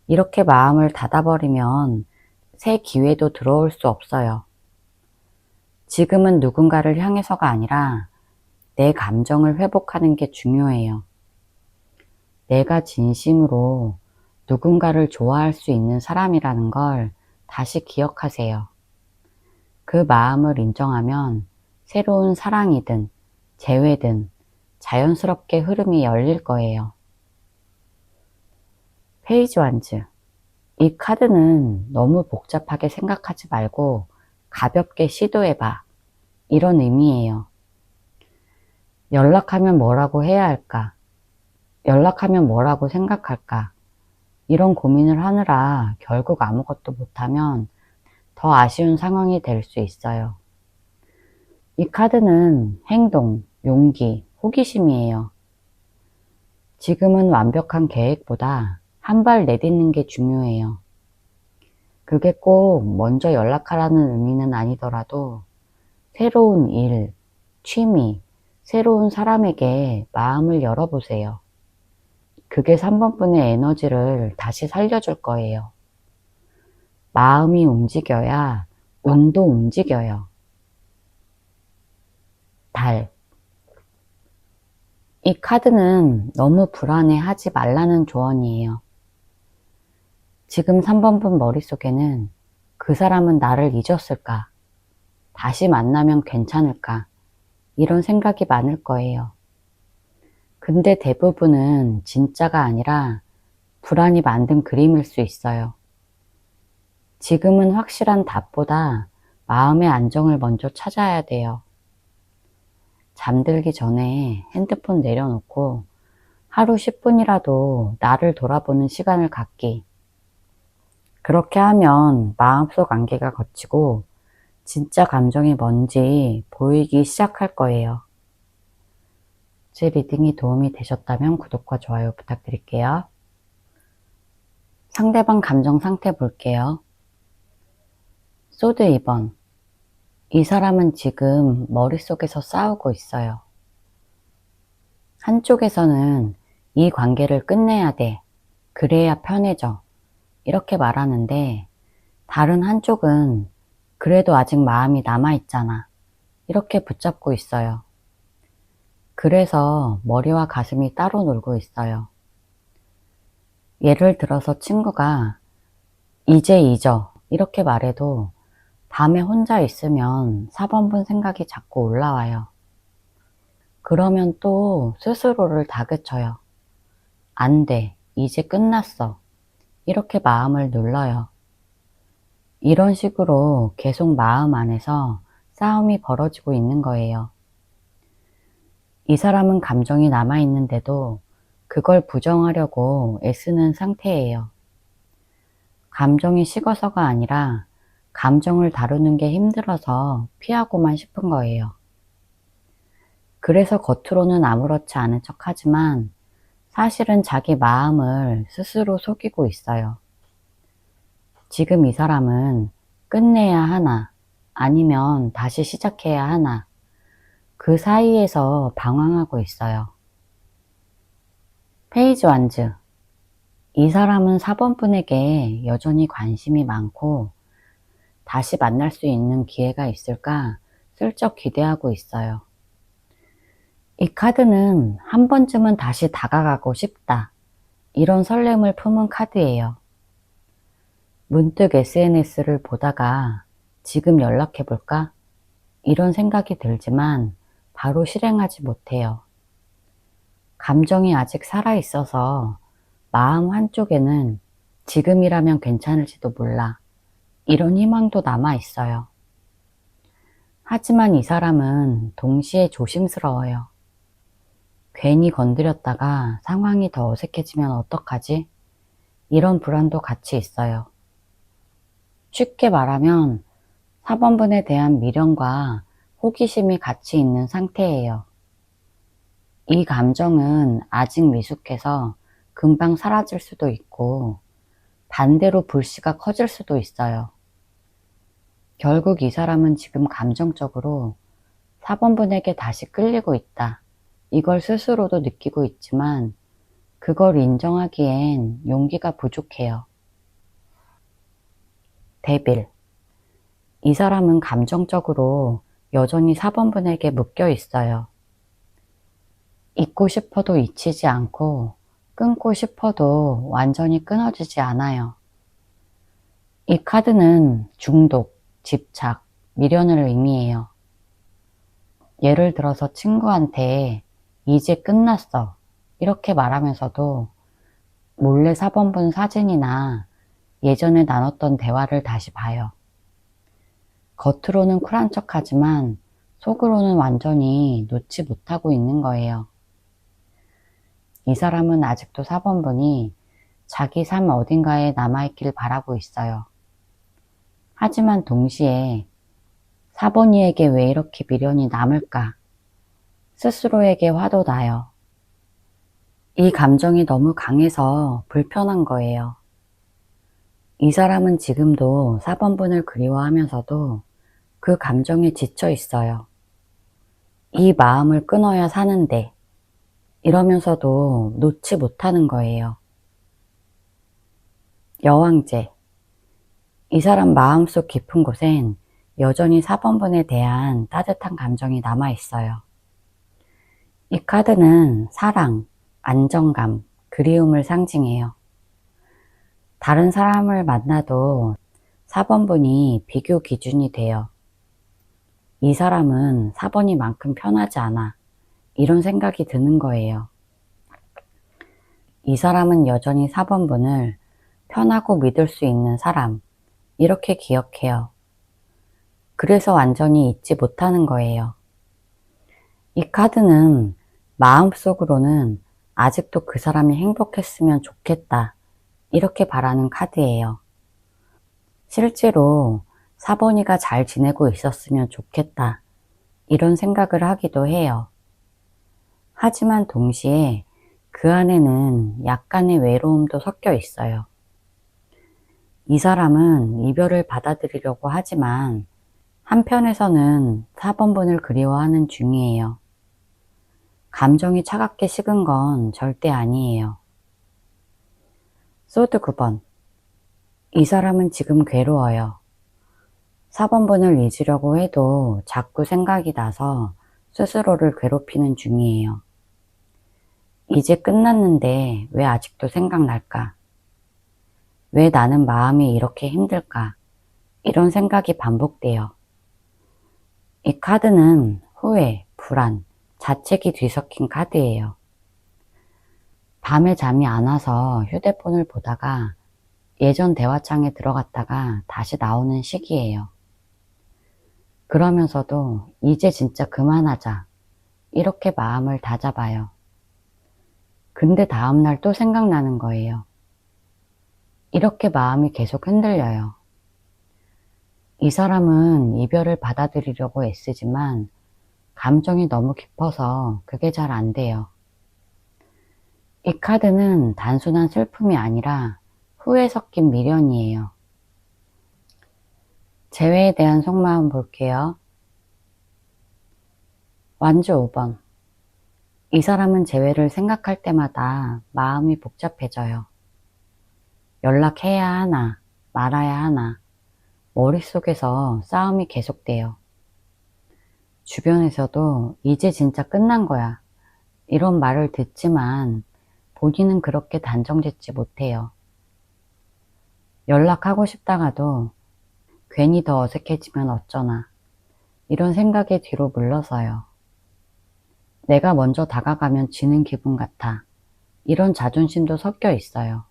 이렇게 마음을 닫아버리면 새 기회도 들어올 수 없어요. 지금은 누군가를 향해서가 아니라 내 감정을 회복하는 게 중요해요. 내가 진심으로 누군가를 좋아할 수 있는 사람이라는 걸 다시 기억하세요. 그 마음을 인정하면 새로운 사랑이든 재회든 자연스럽게 흐름이 열릴 거예요. 페이지 완즈. 이 카드는 너무 복잡하게 생각하지 말고 가볍게 시도해봐. 이런 의미예요. 연락하면 뭐라고 해야 할까? 연락하면 뭐라고 생각할까? 이런 고민을 하느라 결국 아무것도 못하면 더 아쉬운 상황이 될 수 있어요. 이 카드는 행동, 용기, 호기심이에요. 지금은 완벽한 계획보다 한 발 내딛는 게 중요해요. 그게 꼭 먼저 연락하라는 의미는 아니더라도 새로운 일, 취미, 새로운 사람에게 마음을 열어보세요. 그게 3번 분의 에너지를 다시 살려줄 거예요. 마음이 움직여야 운도 움직여요. 달. 이 카드는 너무 불안해하지 말라는 조언이에요. 지금 3번 분 머릿속에는 그 사람은 나를 잊었을까? 다시 만나면 괜찮을까? 이런 생각이 많을 거예요. 근데 대부분은 진짜가 아니라 불안이 만든 그림일 수 있어요. 지금은 확실한 답보다 마음의 안정을 먼저 찾아야 돼요. 잠들기 전에 핸드폰 내려놓고 하루 10분이라도 나를 돌아보는 시간을 갖기. 그렇게 하면 마음속 안개가 걷히고 진짜 감정이 뭔지 보이기 시작할 거예요. 제 리딩이 도움이 되셨다면 구독과 좋아요 부탁드릴게요. 상대방 감정 상태 볼게요. 소드 2번. 이 사람은 지금 머릿속에서 싸우고 있어요. 한쪽에서는 이 관계를 끝내야 돼. 그래야 편해져. 이렇게 말하는데 다른 한쪽은 그래도 아직 마음이 남아있잖아. 이렇게 붙잡고 있어요. 그래서 머리와 가슴이 따로 놀고 있어요. 예를 들어서 친구가 이제 잊어. 이렇게 말해도 밤에 혼자 있으면 4번분 생각이 자꾸 올라와요. 그러면 또 스스로를 다그쳐요. 안 돼. 이제 끝났어. 이렇게 마음을 눌러요. 이런 식으로 계속 마음 안에서 싸움이 벌어지고 있는 거예요. 이 사람은 감정이 남아있는데도 그걸 부정하려고 애쓰는 상태예요. 감정이 식어서가 아니라 감정을 다루는 게 힘들어서 피하고만 싶은 거예요. 그래서 겉으로는 아무렇지 않은 척 하지만 사실은 자기 마음을 스스로 속이고 있어요. 지금 이 사람은 끝내야 하나, 아니면 다시 시작해야 하나, 그 사이에서 방황하고 있어요. 페이지 완즈. 이 사람은 4번 분에게 여전히 관심이 많고 다시 만날 수 있는 기회가 있을까 슬쩍 기대하고 있어요. 이 카드는 한 번쯤은 다시 다가가고 싶다, 이런 설렘을 품은 카드예요. 문득 SNS를 보다가 지금 연락해볼까? 이런 생각이 들지만 바로 실행하지 못해요. 감정이 아직 살아있어서 마음 한쪽에는 지금이라면 괜찮을지도 몰라, 이런 희망도 남아있어요. 하지만 이 사람은 동시에 조심스러워요. 괜히 건드렸다가 상황이 더 어색해지면 어떡하지? 이런 불안도 같이 있어요. 쉽게 말하면 4번분에 대한 미련과 호기심이 같이 있는 상태예요. 이 감정은 아직 미숙해서 금방 사라질 수도 있고 반대로 불씨가 커질 수도 있어요. 결국 이 사람은 지금 감정적으로 4번분에게 다시 끌리고 있다, 이걸 스스로도 느끼고 있지만 그걸 인정하기엔 용기가 부족해요. 데빌. 이 사람은 감정적으로 여전히 4번분에게 묶여 있어요. 잊고 싶어도 잊히지 않고 끊고 싶어도 완전히 끊어지지 않아요. 이 카드는 중독, 집착, 미련을 의미해요. 예를 들어서 친구한테 이제 끝났어, 이렇게 말하면서도 몰래 4번분 사진이나 예전에 나눴던 대화를 다시 봐요. 겉으로는 쿨한 척하지만 속으로는 완전히 놓지 못하고 있는 거예요. 이 사람은 아직도 4번분이 자기 삶 어딘가에 남아있길 바라고 있어요. 하지만 동시에 4번이에게 왜 이렇게 미련이 남을까? 스스로에게 화도 나요. 이 감정이 너무 강해서 불편한 거예요. 이 사람은 지금도 4번분을 그리워하면서도 그 감정에 지쳐 있어요. 이 마음을 끊어야 사는데 이러면서도 놓지 못하는 거예요. 여왕제. 이 사람 마음속 깊은 곳엔 여전히 4번분에 대한 따뜻한 감정이 남아있어요. 이 카드는 사랑, 안정감, 그리움을 상징해요. 다른 사람을 만나도 4번분이 비교 기준이 돼요. 이 사람은 4번이만큼 편하지 않아, 이런 생각이 드는 거예요. 이 사람은 여전히 4번분을 편하고 믿을 수 있는 사람, 이렇게 기억해요. 그래서 완전히 잊지 못하는 거예요. 이 카드는 마음속으로는 아직도 그 사람이 행복했으면 좋겠다, 이렇게 바라는 카드예요. 실제로 4번이가 잘 지내고 있었으면 좋겠다, 이런 생각을 하기도 해요. 하지만 동시에 그 안에는 약간의 외로움도 섞여 있어요. 이 사람은 이별을 받아들이려고 하지만 한편에서는 4번분을 그리워하는 중이에요. 감정이 차갑게 식은 건 절대 아니에요. 소드 9번. 이 사람은 지금 괴로워요. 4번분을 잊으려고 해도 자꾸 생각이 나서 스스로를 괴롭히는 중이에요. 이제 끝났는데 왜 아직도 생각날까? 왜 나는 마음이 이렇게 힘들까? 이런 생각이 반복돼요. 이 카드는 후회, 불안, 자책이 뒤섞인 카드예요. 밤에 잠이 안 와서 휴대폰을 보다가 예전 대화창에 들어갔다가 다시 나오는 시기예요. 그러면서도 이제 진짜 그만하자, 이렇게 마음을 다잡아요. 근데 다음날 또 생각나는 거예요. 이렇게 마음이 계속 흔들려요. 이 사람은 이별을 받아들이려고 애쓰지만 감정이 너무 깊어서 그게 잘 안 돼요. 이 카드는 단순한 슬픔이 아니라 후회 섞인 미련이에요. 재회에 대한 속마음 볼게요. 완주 5번. 이 사람은 재회를 생각할 때마다 마음이 복잡해져요. 연락해야 하나, 말아야 하나, 머릿속에서 싸움이 계속돼요. 주변에서도 이제 진짜 끝난 거야, 이런 말을 듣지만 본인은 그렇게 단정짓지 못해요. 연락하고 싶다가도 괜히 더 어색해지면 어쩌나, 이런 생각에 뒤로 물러서요. 내가 먼저 다가가면 지는 기분 같아, 이런 자존심도 섞여 있어요.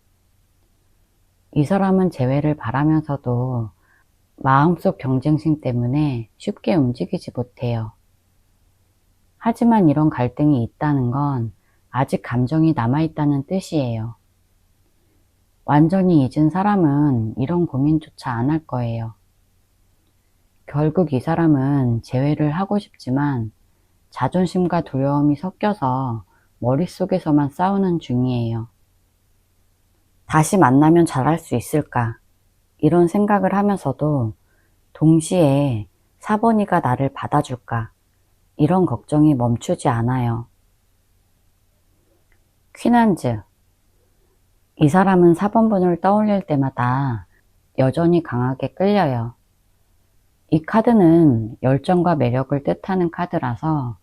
이 사람은 재회를 바라면서도 마음속 경쟁심 때문에 쉽게 움직이지 못해요. 하지만 이런 갈등이 있다는 건 아직 감정이 남아있다는 뜻이에요. 완전히 잊은 사람은 이런 고민조차 안 할 거예요. 결국 이 사람은 재회를 하고 싶지만 자존심과 두려움이 섞여서 머릿속에서만 싸우는 중이에요. 다시 만나면 잘할 수 있을까? 이런 생각을 하면서도 동시에 4번이가 나를 받아줄까? 이런 걱정이 멈추지 않아요. 퀸한즈. 이 사람은 4번분을 떠올릴 때마다 여전히 강하게 끌려요. 이 카드는 열정과 매력을 뜻하는 카드라서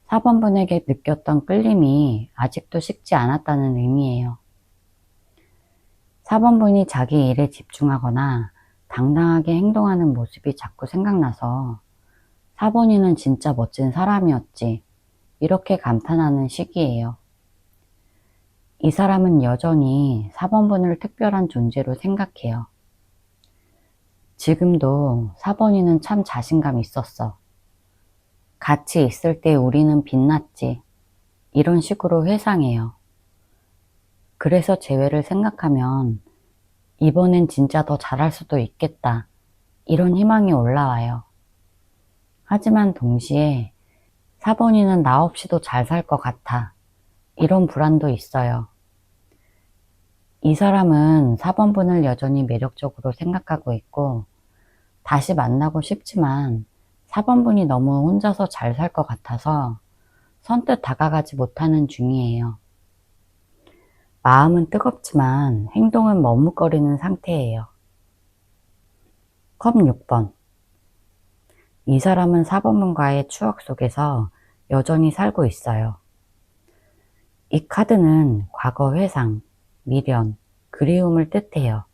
4번분에게 느꼈던 끌림이 아직도 식지 않았다는 의미예요. 4번분이 자기 일에 집중하거나 당당하게 행동하는 모습이 자꾸 생각나서 4번이는 진짜 멋진 사람이었지, 이렇게 감탄하는 시기예요. 이 사람은 여전히 4번분을 특별한 존재로 생각해요. 지금도 4번이는 참 자신감 있었어. 같이 있을 때 우리는 빛났지, 이런 식으로 회상해요. 그래서 재회를 생각하면 이번엔 진짜 더 잘할 수도 있겠다, 이런 희망이 올라와요. 하지만 동시에 4번이는 나 없이도 잘 살 것 같아, 이런 불안도 있어요. 이 사람은 4번분을 여전히 매력적으로 생각하고 있고 다시 만나고 싶지만 4번분이 너무 혼자서 잘 살 것 같아서 선뜻 다가가지 못하는 중이에요. 마음은 뜨겁지만 행동은 머뭇거리는 상태예요. 컵 6번. 이 사람은 4번분과의 추억 속에서 여전히 살고 있어요. 이 카드는 과거 회상, 미련, 그리움을 뜻해요.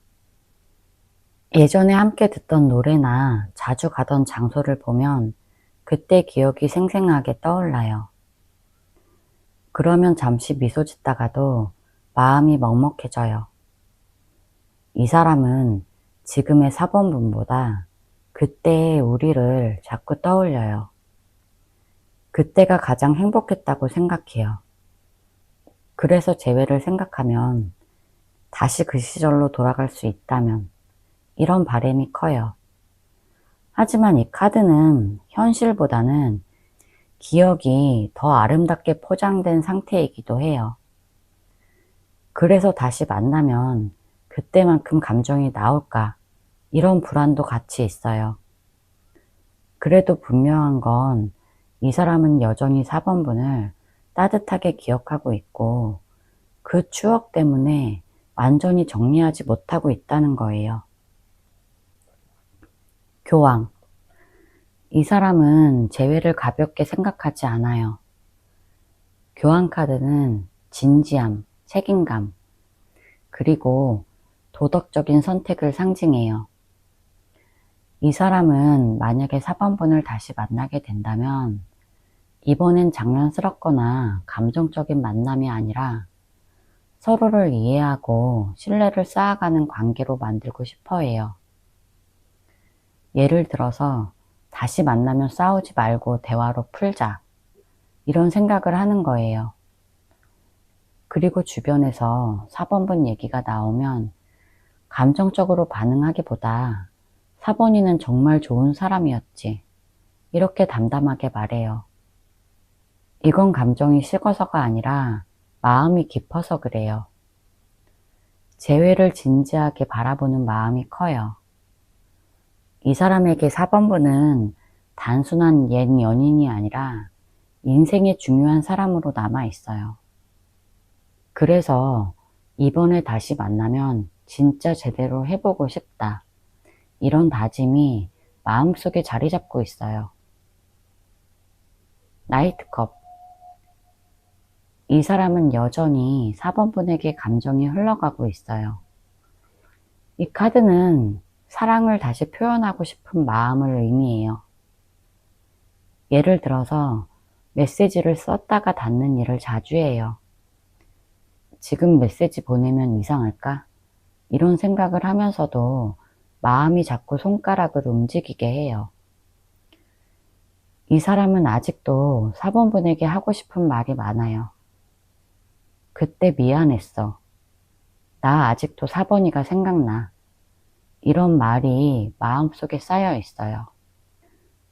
예전에 함께 듣던 노래나 자주 가던 장소를 보면 그때 기억이 생생하게 떠올라요. 그러면 잠시 미소 짓다가도 마음이 먹먹해져요. 이 사람은 지금의 4번분보다 그때의 우리를 자꾸 떠올려요. 그때가 가장 행복했다고 생각해요. 그래서 재회를 생각하면 다시 그 시절로 돌아갈 수 있다면, 이런 바람이 커요. 하지만 이 카드는 현실보다는 기억이 더 아름답게 포장된 상태이기도 해요. 그래서 다시 만나면 그때만큼 감정이 나올까, 이런 불안도 같이 있어요. 그래도 분명한 건 이 사람은 여전히 4번분을 따뜻하게 기억하고 있고 그 추억 때문에 완전히 정리하지 못하고 있다는 거예요. 교황. 이 사람은 재회를 가볍게 생각하지 않아요. 교황 카드는 진지함, 책임감, 그리고 도덕적인 선택을 상징해요. 이 사람은 만약에 4번분을 다시 만나게 된다면 이번엔 장난스럽거나 감정적인 만남이 아니라 서로를 이해하고 신뢰를 쌓아가는 관계로 만들고 싶어 해요. 예를 들어서 다시 만나면 싸우지 말고 대화로 풀자, 이런 생각을 하는 거예요. 그리고 주변에서 4번분 얘기가 나오면 감정적으로 반응하기보다 4번이는 정말 좋은 사람이었지, 이렇게 담담하게 말해요. 이건 감정이 식어서가 아니라 마음이 깊어서 그래요. 재회를 진지하게 바라보는 마음이 커요. 이 사람에게 4번분은 단순한 옛 연인이 아니라 인생의 중요한 사람으로 남아 있어요. 그래서 이번에 다시 만나면 진짜 제대로 해보고 싶다. 이런 다짐이 마음속에 자리 잡고 있어요. 나이트컵. 이 사람은 여전히 4번분에게 감정이 흘러가고 있어요. 이 카드는 사랑을 다시 표현하고 싶은 마음을 의미해요. 예를 들어서 메시지를 썼다가 닫는 일을 자주 해요. 지금 메시지 보내면 이상할까? 이런 생각을 하면서도 마음이 자꾸 손가락을 움직이게 해요. 이 사람은 아직도 4번분에게 하고 싶은 말이 많아요. 그때 미안했어. 나 아직도 4번이가 생각나. 이런 말이 마음속에 쌓여 있어요.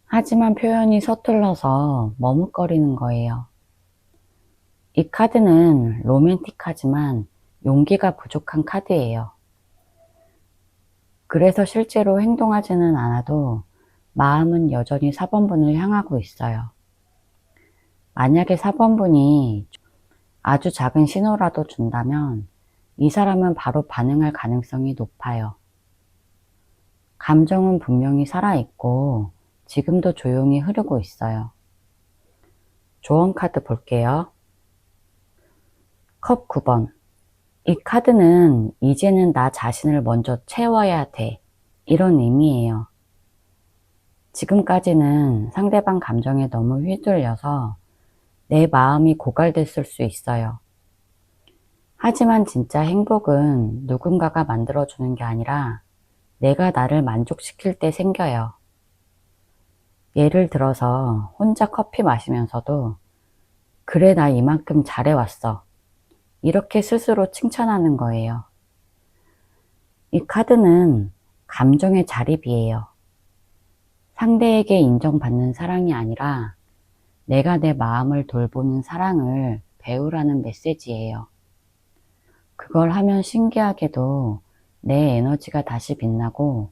하지만 표현이 서툴러서 머뭇거리는 거예요. 이 카드는 로맨틱하지만 용기가 부족한 카드예요. 그래서 실제로 행동하지는 않아도 마음은 여전히 4번분을 향하고 있어요. 만약에 4번분이 아주 작은 신호라도 준다면 이 사람은 바로 반응할 가능성이 높아요. 감정은 분명히 살아있고 지금도 조용히 흐르고 있어요. 조언 카드 볼게요. 컵 9번. 이 카드는 이제는 나 자신을 먼저 채워야 돼. 이런 의미예요. 지금까지는 상대방 감정에 너무 휘둘려서 내 마음이 고갈됐을 수 있어요. 하지만 진짜 행복은 누군가가 만들어주는 게 아니라 내가 나를 만족시킬 때 생겨요. 예를 들어서 혼자 커피 마시면서도 그래 나 이만큼 잘해왔어. 이렇게 스스로 칭찬하는 거예요. 이 카드는 감정의 자립이에요. 상대에게 인정받는 사랑이 아니라 내가 내 마음을 돌보는 사랑을 배우라는 메시지예요. 그걸 하면 신기하게도 내 에너지가 다시 빛나고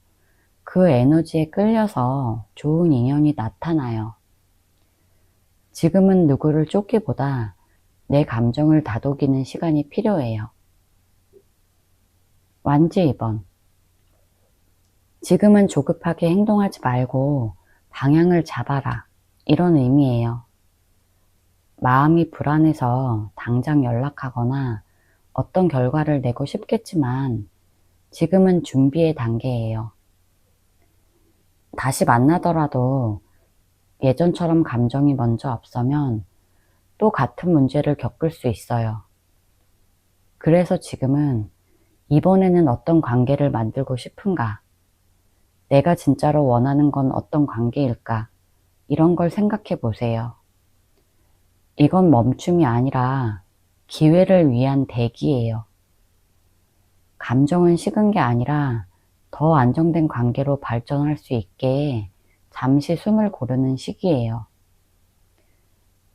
그 에너지에 끌려서 좋은 인연이 나타나요. 지금은 누구를 쫓기보다 내 감정을 다독이는 시간이 필요해요. 완지 2번. 지금은 조급하게 행동하지 말고 방향을 잡아라. 이런 의미예요. 마음이 불안해서 당장 연락하거나 어떤 결과를 내고 싶겠지만 지금은 준비의 단계예요. 다시 만나더라도 예전처럼 감정이 먼저 앞서면 또 같은 문제를 겪을 수 있어요. 그래서 지금은 이번에는 어떤 관계를 만들고 싶은가? 내가 진짜로 원하는 건 어떤 관계일까? 이런 걸 생각해 보세요. 이건 멈춤이 아니라 기회를 위한 대기예요. 감정은 식은 게 아니라 더 안정된 관계로 발전할 수 있게 잠시 숨을 고르는 시기예요.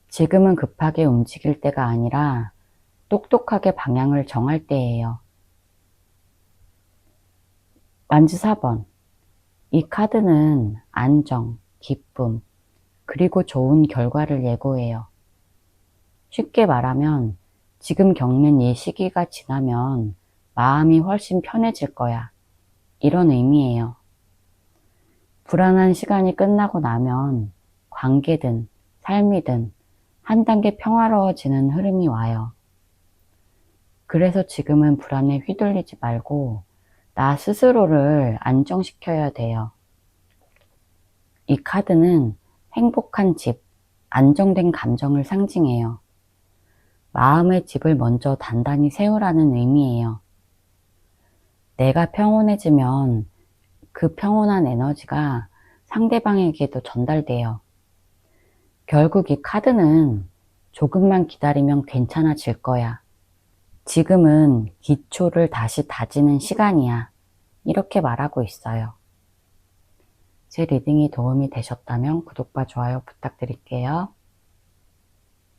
지금은 급하게 움직일 때가 아니라 똑똑하게 방향을 정할 때예요. 완지 4번. 이 카드는 안정, 기쁨, 그리고 좋은 결과를 예고해요. 쉽게 말하면 지금 겪는 이 시기가 지나면 마음이 훨씬 편해질 거야. 이런 의미예요. 불안한 시간이 끝나고 나면 관계든 삶이든 한 단계 평화로워지는 흐름이 와요. 그래서 지금은 불안에 휘둘리지 말고 나 스스로를 안정시켜야 돼요. 이 카드는 행복한 집, 안정된 감정을 상징해요. 마음의 집을 먼저 단단히 세우라는 의미예요. 내가 평온해지면 그 평온한 에너지가 상대방에게도 전달돼요. 결국 이 카드는 조금만 기다리면 괜찮아질 거야. 지금은 기초를 다시 다지는 시간이야. 이렇게 말하고 있어요. 제 리딩이 도움이 되셨다면 구독과 좋아요 부탁드릴게요.